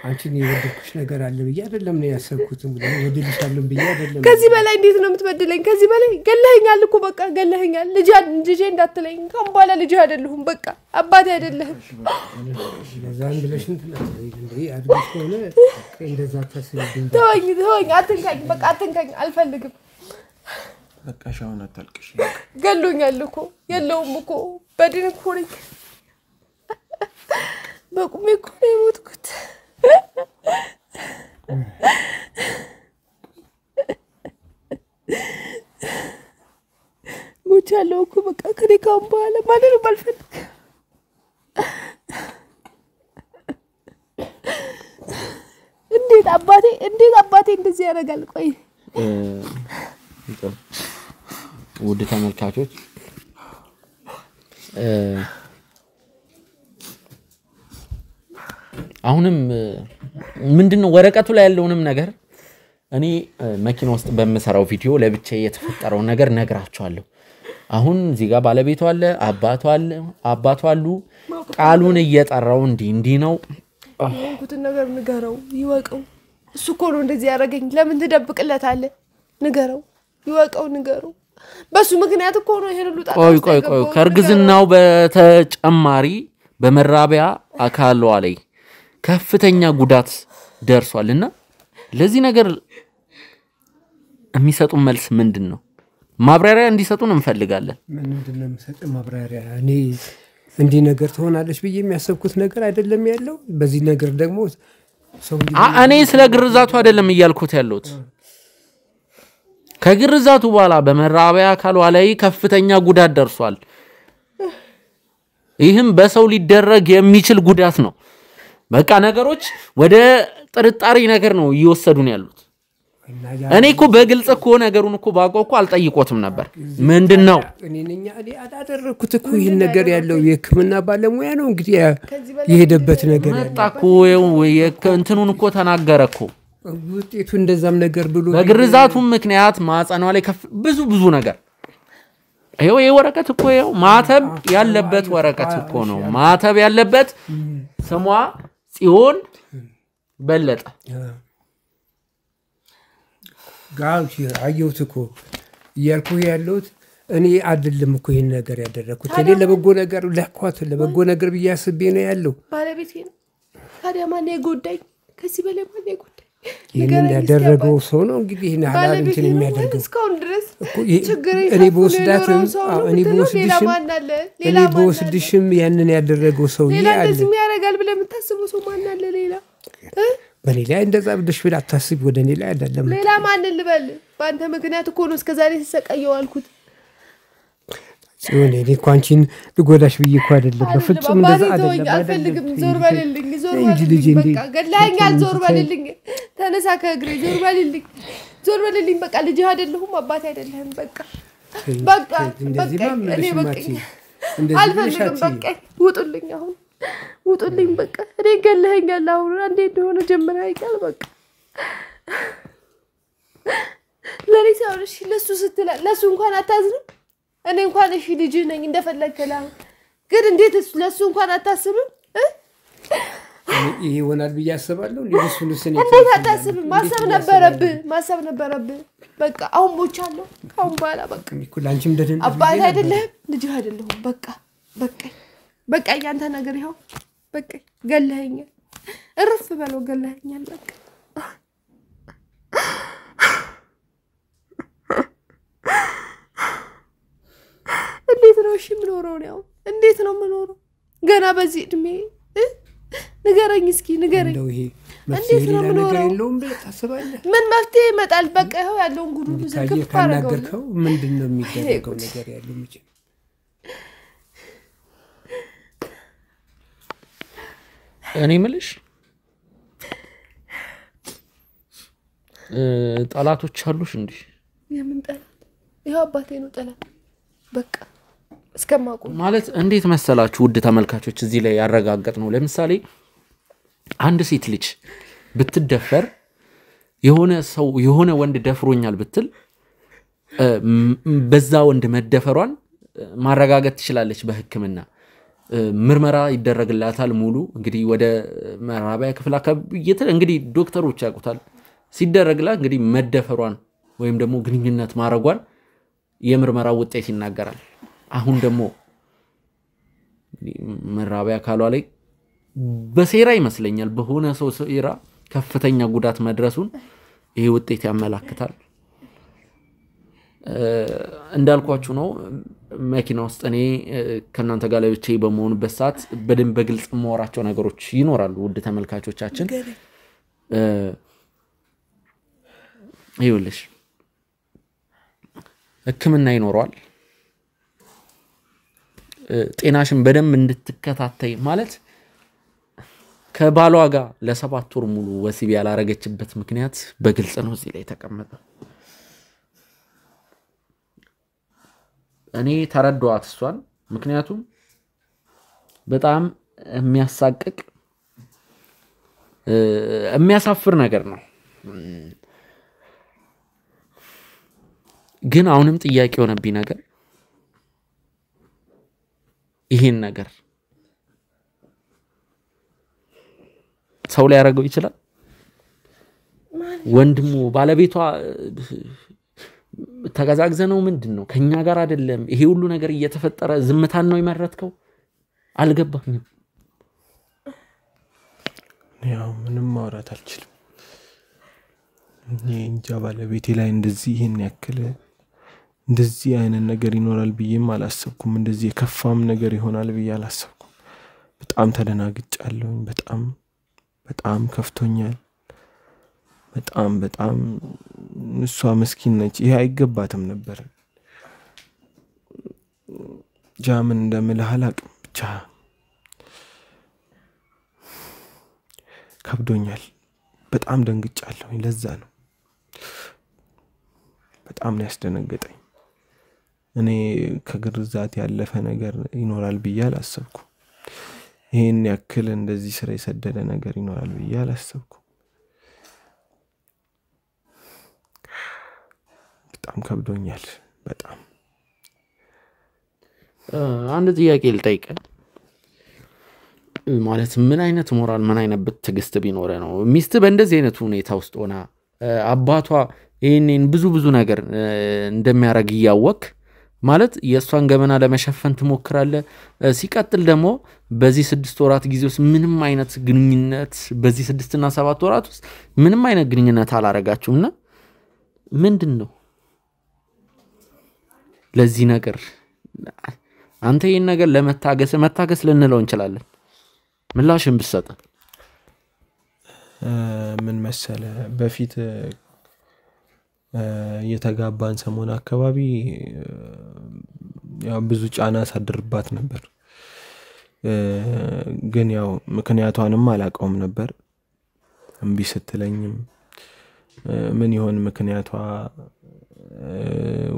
አንቺ ነው የወደድኩሽ ነገር አለ ብዬ አይደለም ነው ያሰብኩት እንግዲህ ወደልሻለሁ ብዬ አይደለም ከዚህ በላይ እንዴት ነው የምትበደለኝ ከዚህ በላይ ገለኸኛል እኮ በቃ ገለኸኛል ልጅ እንዳትለኝ ካምባላ ልጅ አይደለሁም በቃ አባቴ አይደለህም ለዛን ብለሽ እንዴ አድርገሽ ሆነ እንደዛ ታስብኝ ተወኝ አትንካኝ በቃ አትንካኝ አልፈልግም በቃ ሻውን አታልቅሽ ገሎኛል እኮ የለውም እኮ በድን እኮ ነኝ በቁሜ እኮ ነው የሞትኩት ሞቻለሁ እኮ በቃ ከኔ ካምባላ ማንንም አልፈልግም እንዴት አባቴ እንደዚህ ያደርጋል ቆይ ውድ ተመልካቾች አሁንም ምንድነው ወረቀቱ ላይ ያለውንም ነገር እኔ መኪና ውስጥ በመሰራው ቪዲዮ ለብቻዬ የተፈጠረው ነገር ነግራችኋለሁ አሁን እዚህ ጋር ባለቤቱ አለ አባቱ አሉ ቃሉን እየጠራው እንዲ ነው እንኩትን ነገር ንገረው ይወቀው እሱ እኮ ነው እንደዚህ ያደረገኝ ለምን ትደብቅለታለህ ንገረው ይወቀው ንገረው በሱ ምክንያት እኮ ነው ይሄን ሁሉ ጣጣ ቆይ ከርግዝናው በተጨማሪ በመራቢያ አካሏ ላይ ከፍተኛ ጉዳት ደርሷልና ለዚህ ነገር የሚሰጡን መልስ ምንድነው? ማብራሪያ እንዲሰጡን እንፈልጋለን። ምንድነው የሚሰጥ ማብራሪያ? እኔ እንዲህ ነገር ትሆናለች ብዬ የሚያሰብኩት ነገር አይደለም ያለው። በዚህ ነገር ደግሞ ሰው እኔ ስለ ግርዛቱ አይደለም እያልኩት ያለሁት ከግርዛቱ በኋላ በመራቢያ አካሏ ላይ ከፍተኛ ጉዳት ደርሷል። ይህም በሰው ሊደረግ የሚችል ጉዳት ነው። በቃ ነገሮች ወደ ጥርጣሬ ነገር ነው እየወሰዱን ያሉት። እኔ እኮ በግልጽ እኮ ነገሩን እኮ ባውቀው እኮ አልጠይቆትም ነበር። ምንድነው እኔ አዳደረኩት እኮ ይሄን ነገር ያለው የሕክምና ባለሙያ ነው እንግዲህ የሄደበት ነገር መጣ እኮ እንትኑን እኮ ተናገረ እኮ ውጤቱ እንደዛም ነገር ብሎ በግርዛቱ ምክንያት ማህፀኗ ላይ ብዙ ነገር ይሄ ወረቀት እኮ ማተብ ያለበት ወረቀት እኮ ነው። ማተብ ያለበት ስሟ ጽዮን በለጠ ጋውቺ አየሁት እኮ ያልኩ ያለሁት እኔ አይደለም እኮ ይሄን ነገር ያደረኩት። እኔ ለበጎ ነገር ለኳት ለበጎ ነገር በያስቤ ነው ያለው። ባለቤቴ ነው ታዲያ ማን የጎዳኝ? ከዚህ በላይ ማን የጎዳኝ? ይሄን ያደረገው ሰው ነው እንግዲህ ይሄን ሐላል እንትን የሚያደርገው እስካሁን ድረስ እኔ በወስዳትም እኔ በወስድሽም ያንን ያደረገው ሰው ይሄ ሌላ እንደዚህ የሚያደርጋል ብለህ የምታስበው ሰው ማን አለ ሌላ? በኔ ላይ እንደዛ ብለሽ ብላ አታስቢ። ወደ እኔ ላይ አይደለም ሌላ ማን ልበል? በአንተ ምክንያት እኮ ነው እስከዛሬ ተሰቃየው አልኩት። ጽዮን እኔ ኳንቺን ልጎዳሽ ብዬ እኮ አይደለም በፍጹም እንደዛ አይደለም። አልፈልግም። ዞር በልልኝ በቃ ገላኛል። ዞር በልልኝ ተነሳ ከእግሬ ዞር በልልኝ በቃ ልጅ አይደለሁም አባት አይደለህም በቃ እንደዚህ ማምለሽ ማቺ እንደዚህ አልፈልግም በቃ ውጡልኝ አሁን ውጡልኝ በቃ እኔ ገለኸኛል። አሁን አንዴ እንደሆነ ጀምራ አይቀር በቃ ለሊት አውርሽ ለሱ ስትላ ለሱ እንኳን አታዝንም። እኔ እንኳን እሺ ልጅ ነኝ እንደፈለከላ ግን እንዴት ለሱ እንኳን አታስብም? ይሄ ይሆናል ብዬ አስባለሁ። ልጅሱን ስኔ እንዴት አታስብም? ማሰብ ነበረብህ በቃ አሁን ሞቻለሁ። አሁን ባላ በቃ ኩላንቺም ደደን አባት አይደለህም ልጅ አይደለሁም በቃ ያንተ ነገር ይኸው በቃ ገለኸኛል። እርፍ በለው ገለኸኛል በቃ እንዴት ነው እሺ የምኖረው ነው? እንዴት ነው የምኖረው ገና በዚህ እድሜ? ንገረኝ እስኪ ንገረኝ። እንዴት ነው የምኖረው? ምን መፍትሄ ይመጣል? በቃ ይኸው ያለውን ጉዱ ዝግፍ አደረገው። ምንድነው የሚደረገው ነገር ያለው ምንጭ? እኔ ምልሽ ጠላቶች አሉሽ እንዴ? የምን ጠላት? ይኸው አባቴ ነው ጠላት በቃ እስከማቆ ማለት እንዴት መሰላችሁ ውድ ተመልካቾች እዚህ ላይ ያረጋግጥ ነው። ለምሳሌ አንድ ሴት ልጅ ብትደፈር የሆነ ወንድ ደፍሮኛል ብትል በዛ ወንድ መደፈሯን ማረጋገጥ ትችላለች በሕክምና ምርመራ ይደረግላታል። ሙሉ እንግዲህ ወደ መራቢያ ክፍል አካባቢ እንግዲህ ዶክተሮች ያውቁታል ሲደረግላት እንግዲህ መደፈሯን ወይም ደግሞ ግንኙነት ማረጓን የምርመራ ውጤት ይናገራል። አሁን ደግሞ መራቢያ አካሏ ላይ በሴራ ይመስለኛል በሆነ ሰው ሴራ ከፍተኛ ጉዳት መድረሱን ይሄ ውጤት ያመላክታል። እንዳልኳችሁ ነው መኪና ውስጥ እኔ ከናንተ ጋር ለብቻ በመሆንበት ሰዓት በደንብ በግልጽ ማወራቸው ነገሮች ይኖራሉ ውድ ተመልካቾቻችን። ይኸውልሽ ሕክምና ይኖራል። ጤናሽን በደንብ እንድትከታተይ ማለት ከባሏ ጋር ለ7 ወር ሙሉ ወሲብ ያላረገችበት ምክንያት በግልጽ ነው እዚህ ላይ ተቀመጠ። እኔ ተረዳኋት እሷን። ምክንያቱም በጣም የሚያሳቅቅ የሚያሳፍር ነገር ነው። ግን አሁንም ጥያቄ ሆነብኝ ነገር ይሄን ነገር ሰው ላይ ያረጋው ይችላል? ወንድሙ ባለቤቷ ተጋዛግዘነው ምንድነው ከኛ ጋር አይደለም ይሄ ሁሉ ነገር እየተፈጠረ ዝምታን ነው ይመረጥከው አልገባኝም ያው ምንም ማውራት አልችልም እንጃ ባለቤቴ ላይ እንደዚህ ይሄን ያክል እንደዚህ አይነት ነገር ይኖራል ብዬም አላሰብኩም እንደዚህ የከፋም ነገር ይሆናል ብዬ አላሰብኩም በጣም ተደናግጫለሁ በጣም ከፍቶኛል በጣም እሷ መስኪን ነች ይሄ አይገባትም ነበር ጃምን እንደምልህ አላቅም ብቻ ከብዶኛል በጣም ደንግጫለሁ ለዛ ነው በጣም ነው ያስደነገጠኝ እኔ ከግርዛት ያለፈ ነገር ይኖራል ብዬ አላሰብኩም ይሄን ያክል እንደዚህ ስራ የሰደደ ነገር ይኖራል ብዬ አላሰብኩም በጣም ከብዶኛል በጣም አንድ ጥያቄ ልጠይቅ ማለት ምን አይነት ሞራል ምን አይነት ትግስት ቢኖር ነው ሚስት በእንደዚህ አይነት ሁኔታ ውስጥ ሆና አባቷ ይሄንን ብዙ ነገር እንደሚያረግ ያወቅ ማለት የሷን ገመና ለመሸፈን ትሞክራለ ሲቀጥል ደግሞ በዚህ 6 ወራት ጊዜ ውስጥ ምንም አይነት ግንኙነት በዚህ 6 እና 7 ወራት ውስጥ ምንም አይነት ግንኙነት አላረጋችሁምና ምንድነው ለዚህ ነገር አንተ ይሄን ነገር ለመታገስ ልንለው እንችላለን ምላሽን ብትሰጥ ምን መሰለ በፊት የተጋባን ሰሞን አካባቢ ያው ብዙ ጫና ሳድርባት ነበር ግን ያው ምክንያቷንም አላቀውም ነበር እንቢ ስትለኝም ምን ይሆን ምክንያቷ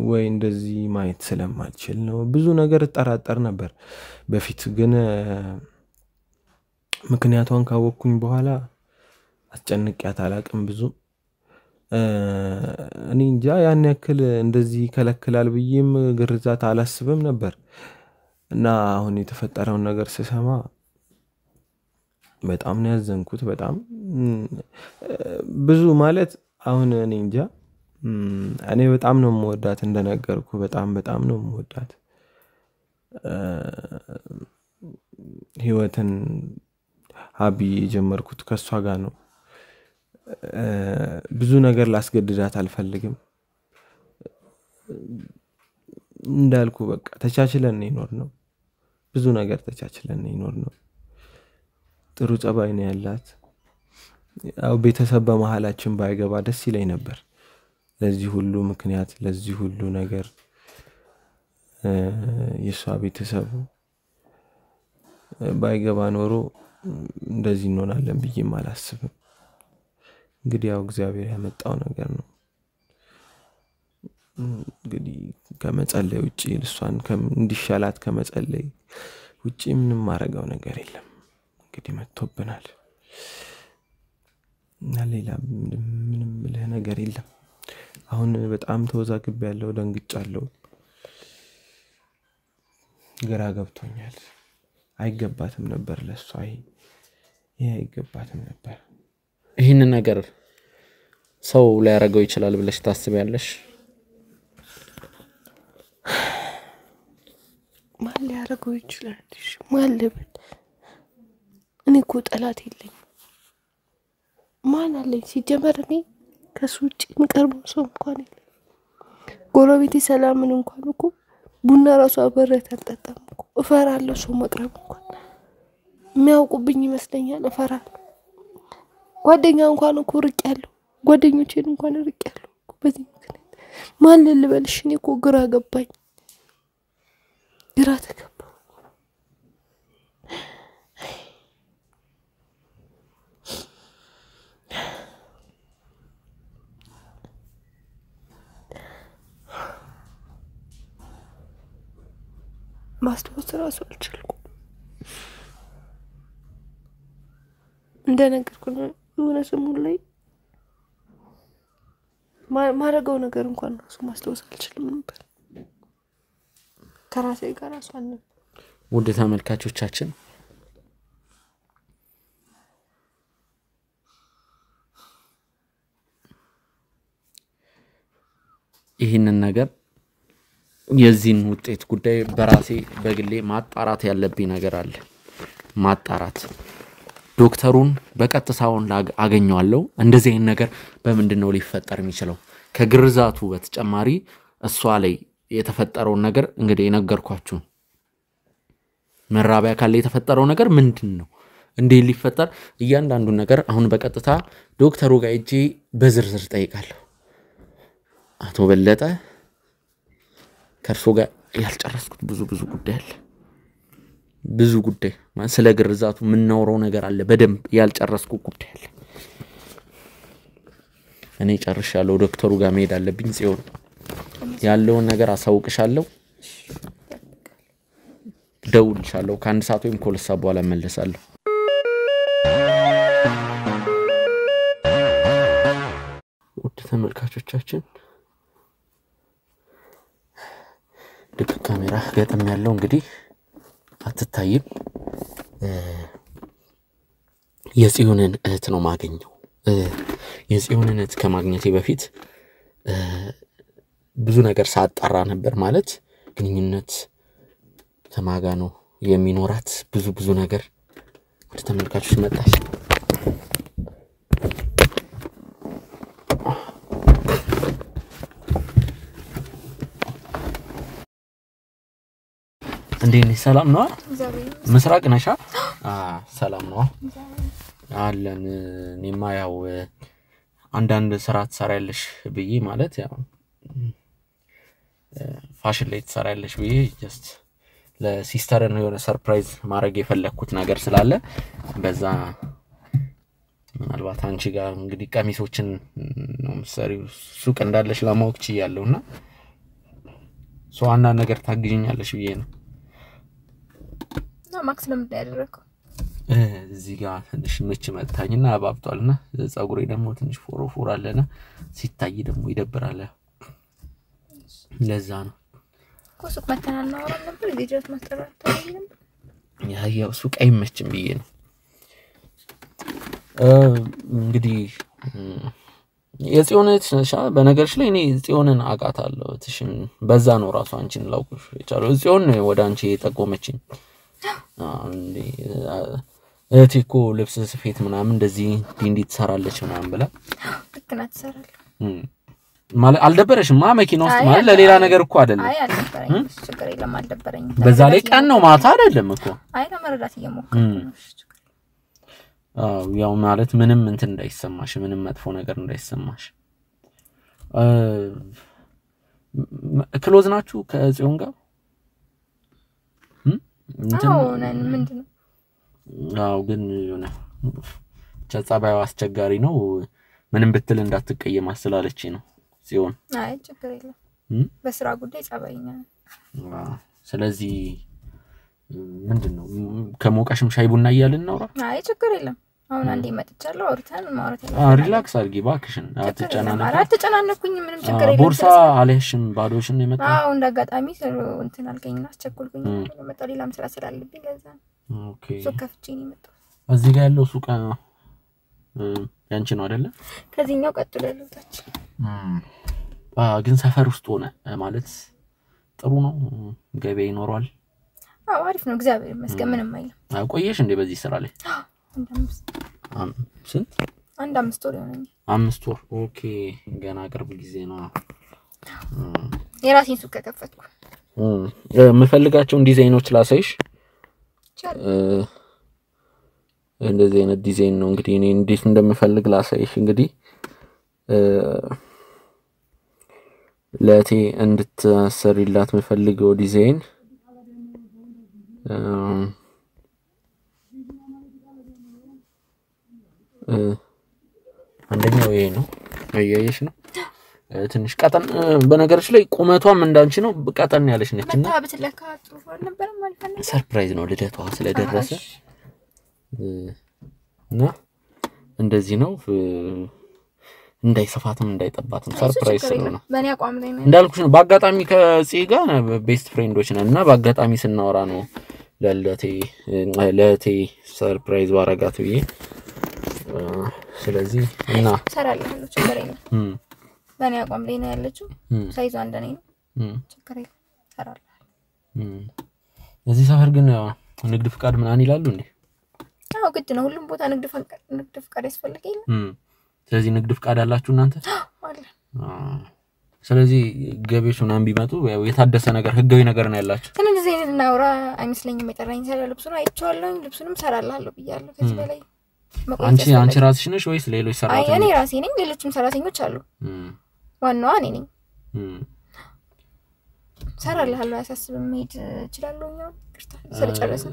ወይ እንደዚህ ማየት ስለማልችል ነው ብዙ ነገር ተጠራጠር ነበር በፊት ግን ምክንያቷን ካወቅኩኝ በኋላ አስጨንቂያት አላቅም ብዙ እኔ እንጃ ያን ያክል እንደዚህ ከለክላል ብዬም ግርዛት አላስብም ነበር እና አሁን የተፈጠረው ነገር ስሰማ በጣም ነው ያዘንኩት በጣም ብዙ ማለት አሁን እኔ እንጃ እኔ በጣም ነው የምወዳት እንደነገርኩ በጣም ነው የምወዳት ህይወትን ሀቢ ጀመርኩት ከሷ ጋር ነው ብዙ ነገር ላስገድዳት አልፈልግም እንዳልኩ በቃ ተቻችለን ይኖር ነው ብዙ ነገር ተቻችለን ይኖር ነው ጥሩ ጸባይ ነው ያላት ያው ቤተሰብ በመሃላችን ባይገባ ደስ ይለኝ ነበር ለዚህ ሁሉ ምክንያት ለዚህ ሁሉ ነገር የሷ ቤተሰብ ባይገባ ኖሮ እንደዚህ እንሆናለን ብዬ አላስብም እንግዲህ ያው እግዚአብሔር ያመጣው ነገር ነው እንግዲህ ከመጸለይ ውጪ እሷን እንዲሻላት ከመጸለይ ውጪ ምንም ማረጋው ነገር የለም እንግዲህ መጥቶብናል እና ሌላ ምንም ነገር የለም አሁን በጣም ተወዛግብ ያለው ደንግጫለሁ ግራ ገብቶኛል አይገባትም ነበር ለሷ ይሄ አይገባትም ነበር ይሄን ነገር ሰው ላይ ያረጋው ይችላል ብለሽ ታስቢያለሽ ማን ሊያረጋው ይችላል ማለት እኔ እኮ ጠላት የለኝ ማን አለኝ ሲጀመር እኔ ከሱጭ እንቀርበው ሰው እንኳን የለም ጎረቤቴ ሰላምን እንኳን እኮ ቡና ራሱ አበረታ ተጣጣም እኮ እፈራለሁ ሰው መቅረብ እንኳን የሚያውቁብኝ ይመስለኛል እፈራለሁ ጓደኛ እንኳን እኮ ርቄያለሁ ጓደኞቼን እንኳን ርቄያለሁ በዚህ ምክንያት ማን ልበልሽ እኔ እኮ ግራ ገባኝ ግራ ተገባ ማስተዋወስ ራሱ አልቻልኩም እንደነገርኩ የሆነ ሰሞን ላይ ማረጋው ነገር እንኳን ራሱ ማስተዋወስ አልችልም ነበር ከራሴ ጋር ራሱ አልነበረ ወደ ተመልካቾቻችን ይህንን የዚህን ውጤት ጉዳይ በራሴ በግሌ ማጣራት ያለብኝ ነገር አለ ማጣራት ዶክተሩን በቀጥታውን አገኘዋለሁ እንደዚህ አይነት ነገር በምንድነው ሊፈጠር የሚችለው ከግርዛቱ በተጨማሪ እሷ ላይ የተፈጠረው ነገር እንግዲህ የነገርኳችሁ መራቢያ ካለ የተፈጠረው ነገር ምንድነው እንዴ ሊፈጠር እያንዳንዱ ነገር አሁን በቀጥታ ዶክተሩ ጋር እጂ በዝርዝር ጠይቃለሁ አቶ በለጠ ከርሶ ጋር ያልጨረስኩት ብዙ ጉዳይ አለ ብዙ ጉዳይ ስለ ግርዛቱ ምን ነው ነገር አለ በደንብ ያልጨረስኩት ጉዳይ አለ እኔ ጨርሻለሁ ዶክተሩ ጋር መሄድ አለብኝ ጽዮን ያለውን ነገር አሳውቅሻለሁ ደውልሻለሁ ከአንድ ሰዓት ወይም ከሁለት ሰዓት በኋላ እመለሳለሁ ውድ ተመልካቾቻችን ድቅ ካሜራ ገጠም ያለው እንግዲህ አትታይም የጽዮንን እህት ነው ማገኘው የጽዮንን እህት ከማግኘቴ በፊት ብዙ ነገር ሳጣራ ነበር ማለት ግንኙነት ከማጋ ነው የሚኖራት ብዙ ነገር ወደ ተመልካቾች መጣች እንዴት ነሽ ሰላም ነው መስራቅ ነሻ ሰላም ነው አለን እኔማ ያው አንዳንድ ስራ ትሰራለሽ ብዬ ማለት ያው ፋሽን ላይ ትሰራለሽ ብዬ ጀስት ለሲስተር ነው የሆነ ሰርፕራይዝ ማድረግ የፈለኩት ነገር ስላለ በዛ ምናልባት አንቺ ጋር እንግዲህ ቀሚሶችን ነው መስሪው ሱቅ እንዳለሽ ለማወቅ ችያለሁና ሶ አንዳንድ ነገር ታግኝኛለሽ ብዬ ነው ማክስ ለምን ያደረከው እዚህ ጋር ትንሽ ምች መታኝና አባብጧልና ጻጉሬ ደግሞ ትንሽ ፎሮፎር አለና ሲታይ ደግሞ ይደብራል ለዛ ነው ሱቅ መተናል ነው ነበር ዲጀት ማስተራራት ታይልም ያው ሱቅ አይመችም ብዬ ነው እንግዲህ የጽዮነት ነሻ በነገርሽ ላይ እኔ ጽዮንን አቃታለሁ ትሽን በዛ ነው ራሱ አንቺን ላውቅሽ የቻለው ጽዮን ወደ አንቺ የጠቆመችኝ አንዴ እቲኮ ልብስ ስፌት ምናምን እንደዚህ እንዲህ ትሰራለች ምናምን ብላ ልክና ትሰራለች ማለት አልደበረሽማ መኪና ውስጥ ማለት ለሌላ ነገር እኮ አይደለም አይ አልደበረኝ ችግር የለም አልደበረኝ በዛ ላይ ቀን ነው ማታ አይደለም እኮ አይ ለመረዳት እየሞከርኩ ነው ያው ማለት ምንም እንትን እንዳይሰማሽ ምንም መጥፎ ነገር እንዳይሰማሽ ክሎዝ ናችሁ ከጽዮን ጋር ምንድነው አው ግን የሆነ ጸባዩ አስቸጋሪ ነው ምንም ብትል እንዳትቀየም አስላለች ነው ጽዮን አይ ችግር የለም በስራ ጉዳይ ጸባይኛ ስለዚህ ምንድነው ከሞቀሽም ሻይ ቡና እያልን ነው አይ ችግር የለም አሁን አንዴ መጥቻለሁ አውርተን ማውራት ያለው ሪላክስ አድርጊ ባክሽን አትጨናነኩኝ ምንም ችግር የለም ቦርሳ አለሽም ባዶሽን የመጣው አው እንዳጋጣሚ እንትን አልከኝና አስቸኩልኩኝ መጣ ሌላም ስራ ስላለብኝ ለዛ ኦኬ ሱቅ ከፍቼ ነው የመጣው እዚህ ጋር ያለው ሱቅ ያንቺ ነው አይደለ ከዚህኛው ቀጥሎ ያለው ታች ግን ሰፈር ውስጥ ሆነ ማለት ጥሩ ነው ገበያ ይኖራል አው አሪፍ ነው እግዚአብሔር ይመስገን ምንም አይልም ቆየሽ እንደ በዚህ ስራ ላይ ስንት አንድ 5 ወር ይሆነኛል 5 ወር ኦኬ ገና ቅርብ ጊዜ ነው የራሴን ሱቅ ከከፈትኩ የምፈልጋቸውን ዲዛይኖች ላሳይሽ እንደዚህ አይነት ዲዛይን ነው እንግዲህ እኔ እንዴት እንደምፈልግ ላሳይሽ እንግዲህ ለቴ እንድትሰሪላት የምፈልገው ዲዛይን አንደኛው ይሄ ነው አያየሽ ነው ትንሽ ቀጠን በነገርሽ ላይ ቁመቷም እንዳንቺ ነው ቀጠን ያለሽ ነችና በትለካ ጥሩ ነበር ማለት ነው ሰርፕራይዝ ነው ልደቷ ስለደረሰ እና እንደዚህ ነው እንዳይሰፋትም እንዳይጠባትም ሰርፕራይዝ ስለሆነ በእኔ አቋም ላይ ነው እንዳልኩሽ ነው በአጋጣሚ ከጽይ ጋር ቤስት ፍሬንዶች ነንና በአጋጣሚ ስናወራ ነው ለለቴ ሰርፕራይዝ ባረጋት ብዬ ስለዚህ እና ሰራለሁ ችግር የለም በእኔ አቋም ላይ ነው ያለችው ሳይዟ እንደኔ ነው ችግር የለም ሰራለሁ እዚህ ሰፈር ግን ንግድ ፍቃድ ምናምን ይላሉ እንዴ አዎ ግድ ነው ሁሉም ቦታ ንግድ ፍቃድ ያስፈልጋል ስለዚህ ንግድ ፍቃድ አላችሁ እናንተ አለ ስለዚህ ገቢዎች ምናምን ቢመጡ የታደሰ ነገር ህጋዊ ነገር ነው ያላችሁ ስለዚህ እናውራ አይመስለኝም የጠራኝ ሰራ ልብሱን አይቼዋለሁ ልብሱንም ሰራላለሁ ብያለሁ ከዚህ በላይ አንቺ ራስሽ ነሽ ወይስ ሌሎች ሰራተኞች እኔ ራሴ ነኝ ሌሎችም ሰራተኞች አሉ ዋናው እኔ ነኝ ሰራላለሁ ያሳስብም ሄድ እችላለሁ ነው ቅርታ ስለጨረሰ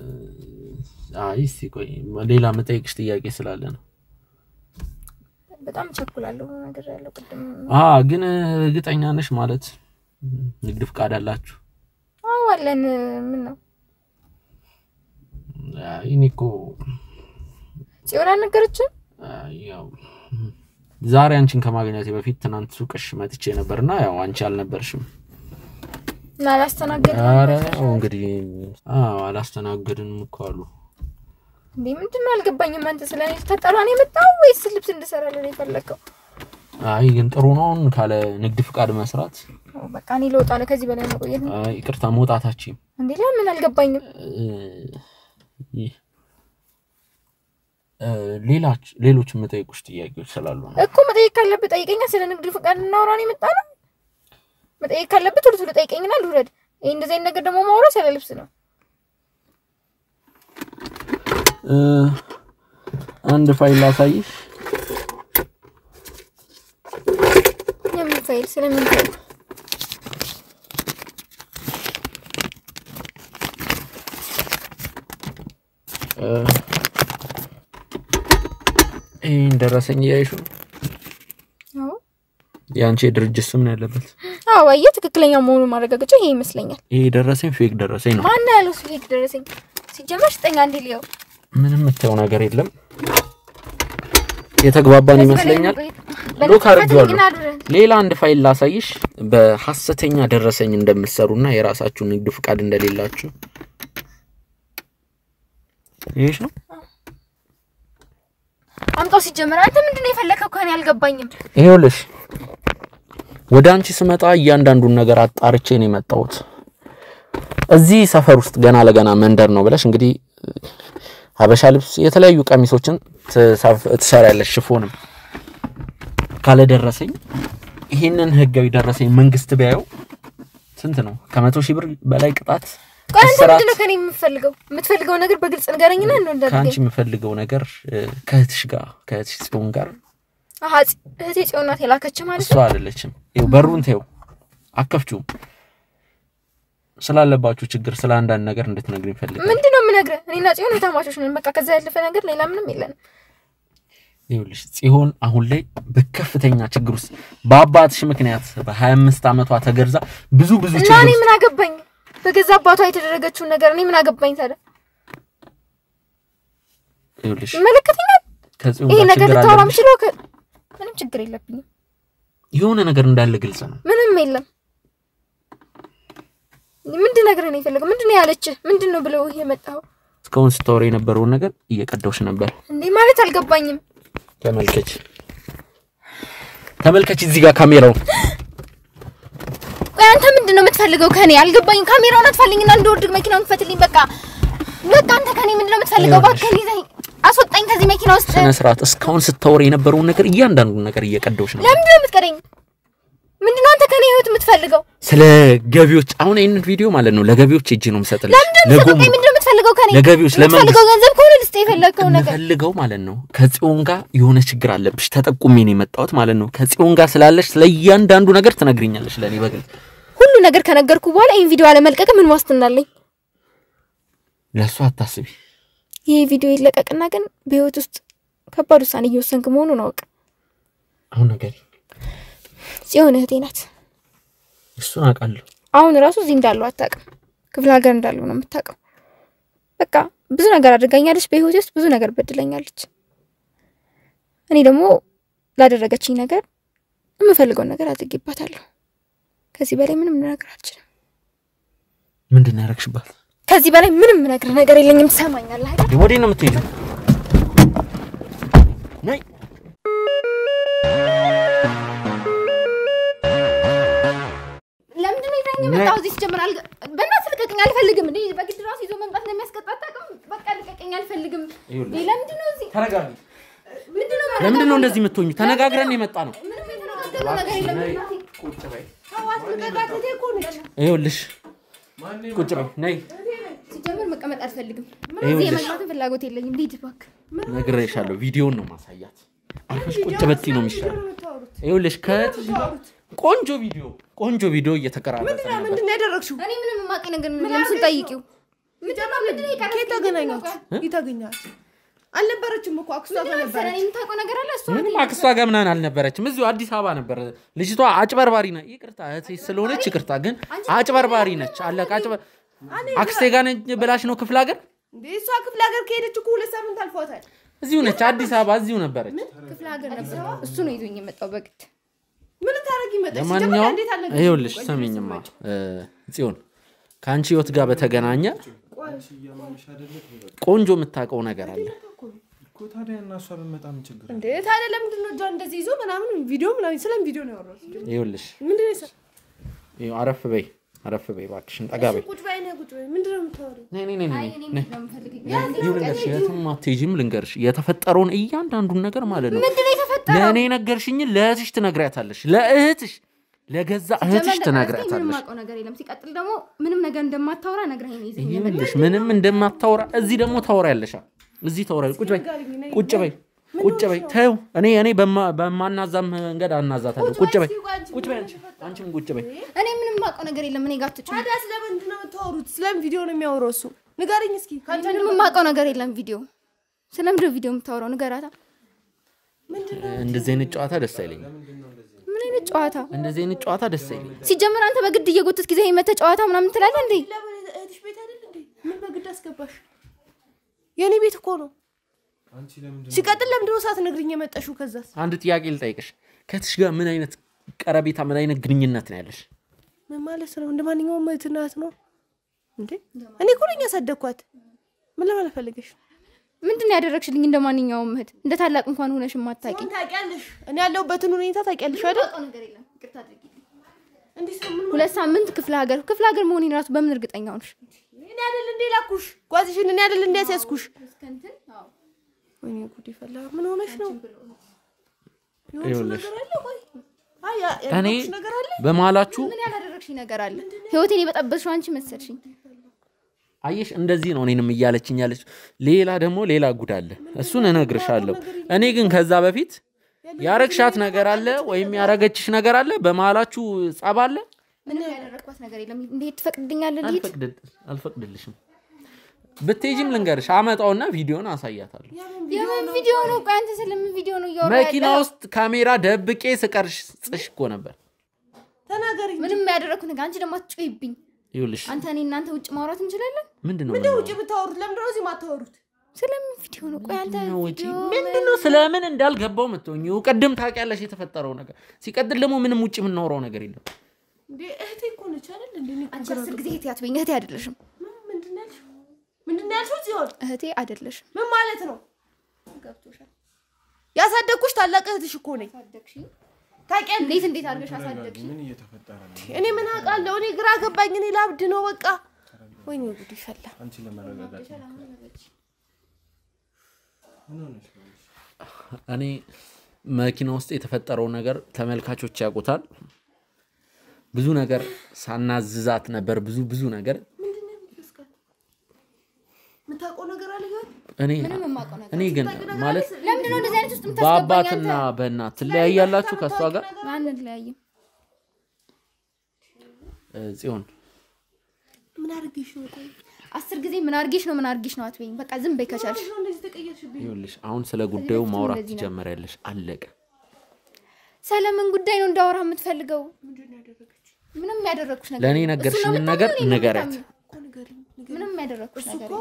አይ ሲቆይ ሌላ መጠየቅሽ ጥያቄ ስላለ ነው በጣም ቸኩላለሁ ነገር ያለው ቅድም ግን እርግጠኛ ነሽ ማለት ንግድ ፍቃድ አላችሁ አዎ አለን ምን ነው ኢኒኮ ጽዮን ነገርችን ያው ዛሬ አንቺን ከማግኘቴ በፊት ትናንት ሱቅሽ መጥቼ ነበርና ያው አንቺ አልነበርሽም አላስተናገድንም አረ እንግዲህ አላስተናገድንም እኮ አሉ ምንድነው አልገባኝም አንተ ስለኔ ተጣላን የመጣው ወይስ ልብስ እንድሰራለህ ነው የፈለከው አይ ግን ጥሩ ነው ካለ ንግድ ፍቃድ መስራት በቃ እኔ ልወጣ ከዚህ በላይ መቆየት ነው አይ ይቅርታ መውጣታችን እንዴ ለምን አልገባኝም ሌሎች መጠየቁሽ ጥያቄዎች ስላሉ ነው እኮ መጠየቅ ካለብህ ጠይቀኛ ስለ ንግድ ፍቃድ እናወራ ነው የመጣነው መጠየቅ ካለብህ ቶሎ ጠይቀኝና ልውረድ ይሄ እንደዚህ አይነት ነገር ደግሞ ማውራት ስለ ልብስ ነው አንድ ፋይል አሳይሽ የምን ፋይል ስለምን ፋይል እንደረሰኝ ያይሹ አዎ ያንቺ ድርጅት ስም ነው ያለበት አዎ አይ ትክክለኛ መሆኑ ማረጋገጫ ይሄ ይመስለኛል ይሄ ደረሰኝ ፌክ ደረሰኝ ነው ማን ያለው ፌክ ደረሰኝ ሲጀመር ሽጠኛ እንዴ ሊያው ምንም የምትለው ነገር የለም የተግባባን ይመስለኛል ሎክ አድርጓል ሌላ አንድ ፋይል ላሳይሽ በሐሰተኛ ደረሰኝ እንደምትሰሩና የራሳችሁ ንግድ ፍቃድ እንደሌላችሁ ይሄሽ ነው አምጣው ሲጀመር አንተ ምንድነው የፈለከው ከኔ አልገባኝም ይሄውልሽ ወደ አንቺ ስመጣ እያንዳንዱን ነገር አጣርቼ ነው የመጣሁት እዚህ ሰፈር ውስጥ ገና ለገና መንደር ነው ብለሽ እንግዲህ ሀበሻ ልብስ የተለያዩ ቀሚሶችን ትሰራለሽ ሽፎንም ካለ ደረሰኝ ይሄንን ህጋዊ ደረሰኝ መንግስት ቢያየው ስንት ነው ከ100,000 ብር በላይ ቅጣት ምንድነው ከኔ የምትፈልገው ነገር በግልጽ ንገረኝና ነው እንደዚህ ካንቺ የምፈልገው ነገር ከእህትሽ ጽዮን ጋር እህቴ ጽዮን ናት የላከች ማለት እሷ አይደለችም ይኸው በሩን ተይው አከፍቹ ስላለባችሁ ችግር ስላንዳን ነገር እንድትነግሪኝ ፈልጋለሁ ምንድነው የምነግርህ እኔና ጽዮን የታማቾች ነን በቃ ከዛ ያለፈ ነገር ሌላ ምንም የለንም ይኸውልሽ ጽዮን አሁን ላይ በከፍተኛ ችግር ውስጥ በአባትሽ ምክንያት በ25 ዓመቷ ተገርዛ ብዙ ችግር እኔ ምን አገባኝ በገዛ አባቷ የተደረገችው ነገር እኔ ምን አገባኝ ታዲያ ይኸውልሽ መልከተኛል ከጽዮን ይሄ ነገር ተወራም ሲሎ ምንም ችግር የለብኝም የሆነ ነገር እንዳለ ግልጽ ነው ምንም የለም ምንድን ነገር ነው የፈለገው ምንድን ያለች ምንድነው ብለው ይሄ መጣው እስካሁን ስቶሪ የነበረው ነገር እየቀደውሽ ነበር እንዴ ማለት አልገባኝም ተመልከች እዚህ ጋር ካሜራው አንተ ምንድነው የምትፈልገው ከኔ አልገባኝም ካሜራውን አትፈልኝና እንደወርድ መኪናውን ፈትልኝ በቃ አንተ ከኔ ምንድነው የምትፈልገው ባከኝ አስወጣኝ ከዚህ መኪና ውስጥ ስነ ስርዓት እስካሁን ስታወሪ የነበረው ነገር እያንዳንዱን ነገር እየቀደውሽ ነው ለምንድነው የምትቀደኝ ምንድነው አንተ ከኔ ህይወት የምትፈልገው ስለ ገቢዎች አሁን ይሄንን ቪዲዮ ማለት ነው ለገቢዎች እጂ ነው የምሰጥልሽ ምንድነው የምትፈልገው ከኔ ለገቢዎች ለምንፈልገው ገንዘብ ከሆነ ልስጥ የፈለከው ነገር ፈልገው ማለት ነው ከጽዮን ጋር የሆነ ችግር አለብሽ ተጠቁሚ ነው የመጣሁት ማለት ነው ከጽዮን ጋር ስላለሽ ለእያንዳንዱ ነገር ትነግሪኛለሽ ለኔ በግልጽ ሁሉ ነገር ከነገርኩ በኋላ ይሄን ቪዲዮ አለመልቀቅ ምን ዋስትና አለኝ ለሱ አታስቢ ይሄ ቪዲዮ ይለቀቅና ግን በህይወት ውስጥ ከባድ ውሳኔ እየወሰንክ መሆኑን አውቅ አሁን ነገር ጽዮን እህቴ ናት እሱን አውቃለሁ አሁን ራሱ እዚህ እንዳለው አታውቅም ክፍለ ሀገር እንዳለው ነው የምታውቀው በቃ ብዙ ነገር አድርጋኛለች በህይወቴ ውስጥ ብዙ ነገር በድለኛለች እኔ ደግሞ ላደረገችኝ ነገር የምፈልገው ነገር አድርጌባታለሁ ከዚህ በላይ ምንም ነገር አልችልም ምንድነው ያረክሽባት ከዚህ በላይ ምንም ነገር የለኝም ትሰማኛለህ አይደል ወዴት ነው የምትሄጂው ነይ ለምንድነው ይዘኝ መጣው እዚህ ጀምራል ልቀቀኝ አልፈልግም እንዴ በግድ ራስ ይዞ መምጣት እንደሚያስቀጣት ታውቅም በቃ ልቀቀኝ አልፈልግም ለምንድን ነው እዚህ ተረጋጊ ለምንድን ነው እንደዚህ የምትሆኚ ተነጋግረን የመጣ ነው ምንም የተነጋገርነው ነገር የለም ቁጭ በይ ተዋት ልቀቃት ተቆነች ይኸውልሽ ቁጭ በይ ነይ ሲጀምር መቀመጥ አልፈልግም እዚህ የመግባት ፍላጎት የለኝም ልሂድ እባክህ ነግሬሻለሁ ቪዲዮን ነው ማሳያት አልፈሽ ቁጭ በጥይ ነው የሚሻለው ይኸውልሽ ቆንጆ ቪዲዮ እየተቀራረጸ ነው ምንድነው ያደረግሽው እኔ ምንም ማቂ ነገር ለምስል ጠይቂው ምንድነው ይታገኛችሁ አልነበረችም እኮ አክስቷ ጋር ነበር እኔ የምታውቀው ነገር አለ እሱ ምንም አክስቷ ጋር ምናምን አልነበረችም እዚሁ አዲስ አበባ ነበር ልጅቷ አጭበርባሪ ነች ይቅርታ እህቴ ስለሆነች ይቅርታ ግን አጭበርባሪ ነች አለቃ አክስቴ ጋር ብላሽ ነው ክፍለ ሀገር እንዴ እሷ ክፍለ ሀገር ከሄደች እኮ 2 ሳምንት አልፏታል እዚሁ ነች አዲስ አበባ እዚሁ ነበረች ክፍለ ሀገር ነበር እሱ ነው ይዞኝ የመጣው በግድ ምን ታረጊ መጣች ለማንኛውም ይኸውልሽ ሰሚኝማ ጽዮን ካንቺ ህይወት ጋር በተገናኘ ቆንጆ የምታውቀው ነገር አለ እኮ ታዲያ እና እሷ በመጣም ችግር እንዴ ታዲያ ለምንድን ነው ጃን እንደዚህ ይዞ ምናምን ቪዲዮ ምናምን ስለም ቪዲዮ ነው ያወራው ይኸውልሽ ምንድነው እሱ ይኸው አረፍ በይ እባክሽን ጠጋ በይ ቁጭ በይ ምንድነው የምታወሪው ልንገርሽ የትም አትሄጂም ልንገርሽ የተፈጠረውን እያንዳንዱን ነገር ማለት ነው ምንድነው የተፈጠረው ለእኔ ነገርሽኝ ለእህትሽ ትነግሪያታለሽ ለእህትሽ ለገዛ እህትሽ ትነግሪያታለሽ ምንም ማውቀው ነገር የለም ሲቀጥል ደግሞ ምንም ነገር እንደማታወራ ነግረኸኝ ነው ይዘኝ ይኸውልሽ ምንም እንደማታወራ እዚህ ደግሞ ታወሪያለሽ እዚህ ታወሪያለሽ ቁጭ በይ ተው እኔ በማናዛም መንገድ አናዛታለሁ ቁጭ በይ አንቺም ቁጭ በይ እኔ ምንም ማውቀው ነገር የለም እኔ ጋር ትጭ ታዲያ ስለምንድን ነው የምታወሩት ስለም ቪዲዮ ነው የሚያወራው እሱ ንገረኝ እስኪ ምንም ማውቀው ነገር የለም ቪዲዮ ስለምንድን ቪዲዮ የምታወራው ንገራታ እንደዚህ አይነት ጨዋታ ደስ አይለኝም ምን አይነት ጨዋታ እንደዚህ አይነት ጨዋታ ደስ አይለኝም ሲጀምር አንተ በግድ እየጎተትክ ጊዜ የመተ ጨዋታ ምናምን ትላለህ እንዴ እህትሽ ቤት አይደል እንዴ ምን በግድ አስገባሽ የኔ ቤት እኮ ነው አንቺ ለምንድን ሲቀጥል ለምንድን ነው ሳትነግሪኝ የመጣሽው ከዛስ አንድ ጥያቄ ልጠይቅሽ ከትሽ ጋር ምን አይነት ቀረቤታ ምን አይነት ግንኙነት ነው ያለሽ ምን ማለት ነው እንደማንኛውም እህትናት ነው እንዴ እኔ እኮ ነኝ ያሳደግኳት ምን ለማለት ፈልገሽ ምንድነው ያደረግሽልኝ እንደማንኛውም እህት እንደ ታላቅ እንኳን ሆነሽ ማታቂ ታውቂያለሽ እኔ ያለሁበትን ሁኔታ ታውቂያለሽ አይደል ነገር የለም ይቅርታ አድርጊልኝ እንዴ ምን 2 ሳምንት ክፍለ ሀገር መሆኔን ራሱ በምን እርግጠኛ ሆንሽ እኔ አይደል እንዴ ላኩሽ ጓዝሽን እኔ አይደል እንዴ ያስያዝኩሽ እስከንትን አዎ ወይኔ ጉድ ይፈላ ምን ሆነሽ ነው ይኸውልሽ እኔ በመሀላችሁ ምን ያላደረግሽኝ ነገር አለ ህይወቴን የበጠበጥሽው አንቺ መሰልሽኝ አየሽ እንደዚህ ነው እኔንም እያለችኝ ያለች ሌላ ጉድ አለ እሱን እነግርሻለሁ እኔ ግን ከዛ በፊት ያረግሻት ነገር አለ ወይም ያረገችሽ ነገር አለ በመሀላችሁ ጸብ አለ ምን ያደረግኳት ነገር የለም እንዴት ትፈቅድኛለህ ልሂድ አልፈቅድልሽም ብትሄጂም ልንገርሽ አመጣውና ቪዲዮን አሳያታለሁ የምን ቪዲዮ ነው ቆይ አንተ ስለምን ቪዲዮ ነው ያወራው መኪና ውስጥ ካሜራ ደብቄ ስቀርሽ ጽሽ እኮ ነበር ተናገሪ ምንም ያደረኩት ነገር አንቺ ደግሞ አትጮይብኝ ይኸውልሽ አንተ እኔ እናንተ ውጭ ማውራት እንችላለን ምንድነው ውጭ ብታወሩት ለምንድን ነው እዚህ ማታወሩት ስለምን ቪዲዮ ነው ቆይ አንተ ቪዲዮ ምንድነው ስለምን እንዳልገባው መተውኝ ቀደም ታውቂያለሽ የተፈጠረው ነገር ሲቀጥል ደግሞ ምንም ውጭ የምናወራው ነገር የለም እንዴ እህቴ እኮ ነች አይደል እንዴ አንቺ 10 ጊዜ እህቴ አትበይኝ እህቴ አይደለሽም ምንድነው ያልሽው ሲሆን እህቴ አይደለሽም ምን ማለት ነው ገብቶሻል ያሳደግኩሽ ታላቅ እህትሽ እኮ ነኝ ታደግሽኝ ታውቂያለሽ እንዴት አድርገሽ አሳደግሽ ምን እየተፈጠረ ነው እኔ ምን አውቃለሁ እኔ ግራ ገባኝ እኔ ላብድ ነው በቃ ወይኔ ጉድ ይፈላ አንቺ ለማረጋጋት ምን ሆነሽ እኔ መኪና ውስጥ የተፈጠረው ነገር ተመልካቾች ያውቁታል ብዙ ነገር ሳናዝዛት ነበር ብዙ ነገር ምታውቀው ነገር አለ እኔ ግን ማለት ለምንድን ነው እንደዚህ አይነት ውስጥ የምታስገባኝ በአባትና በእናት ትለያያላችሁ ከሷ ጋር ማንን ለያየ ጽዮን ምን አርግሽ ነው ቆይ 10 ጊዜ ምን አርግሽ ነው አትበይኝ በቃ ዝም በይ ከቻልሽ እንደዚህ ተቀየርሽብኝ ይኸውልሽ አሁን ስለ ጉዳዩ ማውራት ትጀምሪያለሽ አለቀ ሰለምን ጉዳይ ነው እንዳወራ የምትፈልገው ምንም ያደረኩሽ ነገር ለኔ ነገርሽኝ ነገር ንገሪያት ምንም ያደረኩሽ ነገር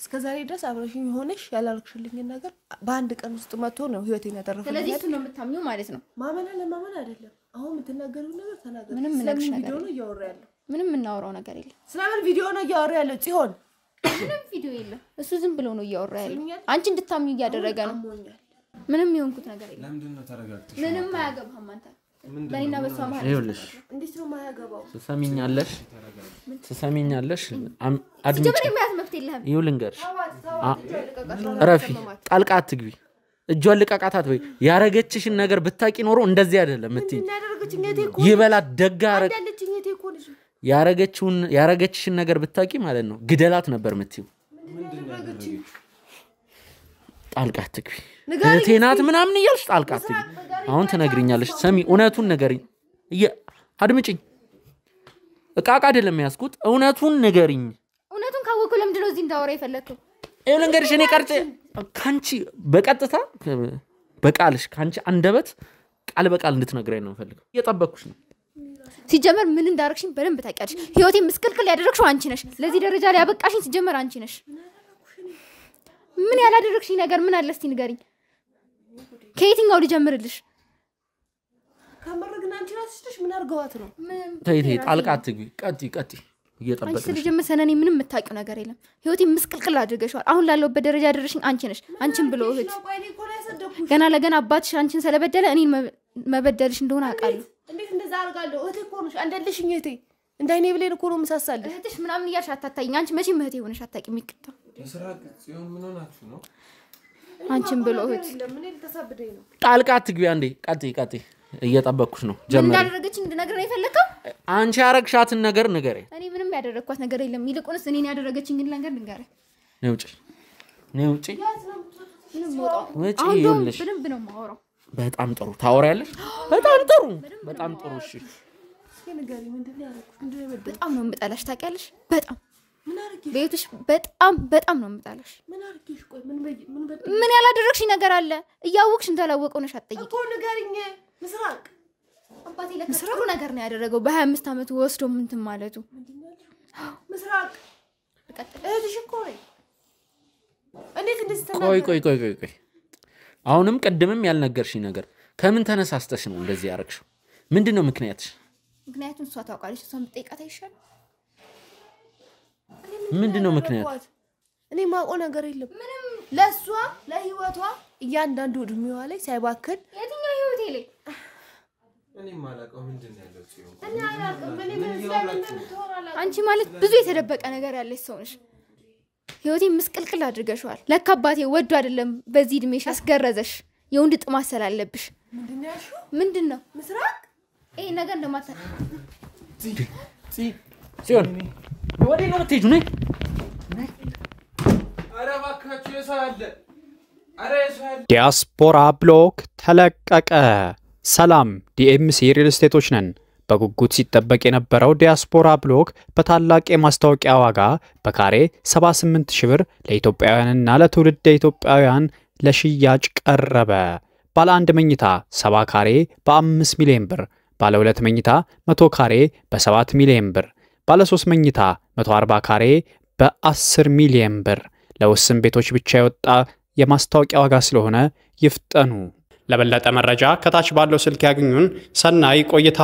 እስከዛሬ ድረስ አብረሽኝ ሆነሽ ያላልክሽልኝ ነገር በአንድ ቀን ውስጥ መጥቶ ነው ህይወቴን ያደረፈው ስለዚህ እሱ ነው የምታምኚው ማለት ነው ማመን ለማመን አይደለም አሁን የምትናገሪው ነገር ተናገሪ ምንም ነገርሽ ነገር ነው እያወራ ያለው ምንም እናወራው ነገር የለም ስለምን ቪዲዮ ነው እያወራ ያለው ጽዮን ምንም ቪዲዮ የለም እሱ ዝም ብሎ ነው እያወራ ያለው አንቺ እንድታምኚ እያደረገ ነው ምንም የሆንኩት ነገር የለም ለምንድን ነው ተረጋግተሽ ምንም አያገባህም አንተ ለኔና በሷ ማለት ይኸውልሽ እንዴት ነው ማያገባው? ትሰሚኛለሽ አድምጪ ጀመር የሚያዝ መብት የለህም ይኸው ልንገርሽ ረፊ ጣልቃ አትግቢ እጇን ልቀቃታት ወይ ያረገችሽን ነገር ብታቂ ኖሮ እንደዚህ አይደለም እትይ ይበላት ደጋረግ ያረገችሽን ነገር ብታቂ ማለት ነው ግደላት ነበር ምትዩ ጣልቃ አትግቢ እቴናት ምናምን ይያልሽ ጣልቃ አትግቢ አሁን ትነግሪኛለሽ ሰሚ እውነቱን ንገሪኝ አድምጪኝ እቃቃ አይደለም ያስኩት እውነቱን ንገሪኝ እውነቱን ካወኩ ለምንድነው እዚህ እንዳወራ የፈለከው ልንገርሽ እኔ ቀርጬ ካንቺ በቀጥታ በቃልሽ ካንቺ አንደበት ቃል በቃል እንድትነግረኝ ነው ፈልገው እየጠበቅኩሽ ነው ሲጀመር ምን እንዳረክሽኝ በደንብ ታውቂያለሽ ህይወቴ ምስቅልቅል ያደረግሽው አንቺ ነሽ ለዚህ ደረጃ ላይ ያበቃሽኝ ሲጀመር አንቺ ነሽ ምን ያላደረግሽኝ ነገር ምን አለ እስቲ ንገሪኝ ከየትኛው ልጀምርልሽ ከመረግና አንቺ ራስሽ ምን አርገዋት ነው ተይ ጣልቃ አትግቢ ቀጥ እየጠበቅሽ አንቺ ልጅ መሰነኔ ምንም የምታውቂው ነገር የለም ህይወቴ ምስቅልቅል አድርገሽዋል አሁን ላለውበት ደረጃ ያደረሽኝ አንቺ ነሽ አንቺን ብሎ እህት ገና ለገና አባትሽ አንቺን ስለበደለ እኔን መበደልሽ እንደሆነ አውቃለሁ እንዴት እንደዛ አርጋለሁ እህቴ እኮ ነሽ አንደልሽኝ እህቴ እንዳይኔ ብሌን እኮ ነው መሳሳልሽ እህትሽ ምናምን እያልሽ አታታይኝ አንቺ መቼም እህቴ ሆነሽ አታውቂም ይቅርታ የሥራ ጽዮን ምን ሆናችሁ ነው አንቺን ብሎ እህት ለምን ልተሳብደኝ ነው ጣልቃ አትግቢ አንዴ ቀጥ እየጠበቅኩሽ ነው ጀመረ እንዳደረገችኝ እንድነግር ነው የፈለከው አንቺ ያረግሻትን ነገር ንገረኝ እኔ ምንም ያደረኳት ነገር የለም ይልቁንስ እኔን ያደረገችኝ ነገር ንገረኝ ነውጪ ወጪ ይኸውልሽ በደንብ ነው የማወራው በጣም ጥሩ ታወሪያለሽ በጣም ጥሩ እሺ ንገሪ ምንድነው ያደረኩት በጣም ነው የምጠላሽ ታውቂያለሽ በጣም ቤትሽ በጣም ነው የምጠላሽ ምን አርግሽ ቆይ ምን ያላደረግሽኝ ነገር አለ እያወቅሽ እንዳላወቀው ነሽ አትጠይቂ እኮ ንገሪኝ ምስራቅ አባቴ ለከስሩ ነገር ነው ያደረገው በ25 አመቱ ወስዶ ምንትን ማለቱ ምስራቅ እህትሽ እኮ ነኝ እንዴት እንደዚህ ቆይ አሁንም ቀድምም ያልነገርሽኝ ነገር ከምን ተነሳስተሽ ነው እንደዚህ ያረክሽው ምንድነው ምክንያትሽ ምክንያቱም እሷ ታውቃለች እሷን ብትጠይቃት አይሻልም ምንድነው ምክንያት እኔ ማውቀው ነገር የለም ምንም ለሷ ለህይወቷ እያንዳንዱ እድሜዋ ላይ ሳይባክን የትኛው ህይወቴ ላይ እኔ ማላቀው ምንድነው ያለው ጽዮን እኔ አላውቅም እኔ ምን ስለምትሆናላ አንቺ ማለት ብዙ የተደበቀ ነገር ያለሽ ሰው ነሽ ህይወቴ ምስቅልቅል አድርገሽዋል ለካ አባቴ ወዶ አይደለም በዚህ እድሜሽ አስገረዘሽ የወንድ ጥማት ስላለብሽ ምንድነው ምስራቅ ይሄ ነገር እንደማታ ጽዮን ወዴት ነው የምትሄጂው ነይ ኧረ እባካችሁ የሳለ ዲያስፖራ ብሎክ ተለቀቀ ሰላም ዲኤምሲ ሪል ስቴቶች ነን በጉጉት ሲጠበቅ የነበረው ዲያስፖራ ብሎክ በታላቅ የማስታወቂያ ዋጋ በካሬ 78,000 ብር ለኢትዮጵያውያንና ለትውልደ ኢትዮጵያውያን ለሽያጭ ቀረበ ባለ 1 መኝታ 70 ካሬ በ5 ሚሊዮን ብር ባለ 2 መኝታ 100 ካሬ በ7 ሚሊዮን ብር ባለ 3 መኝታ 140 ካሬ በ10 ሚሊዮን ብር ለውስን ቤቶች ብቻ የወጣ የማስታወቂያ ዋጋ ስለሆነ ይፍጠኑ ለበለጠ መረጃ ከታች ባለው ስልክ ያገኙን ሰናይ ቆይታ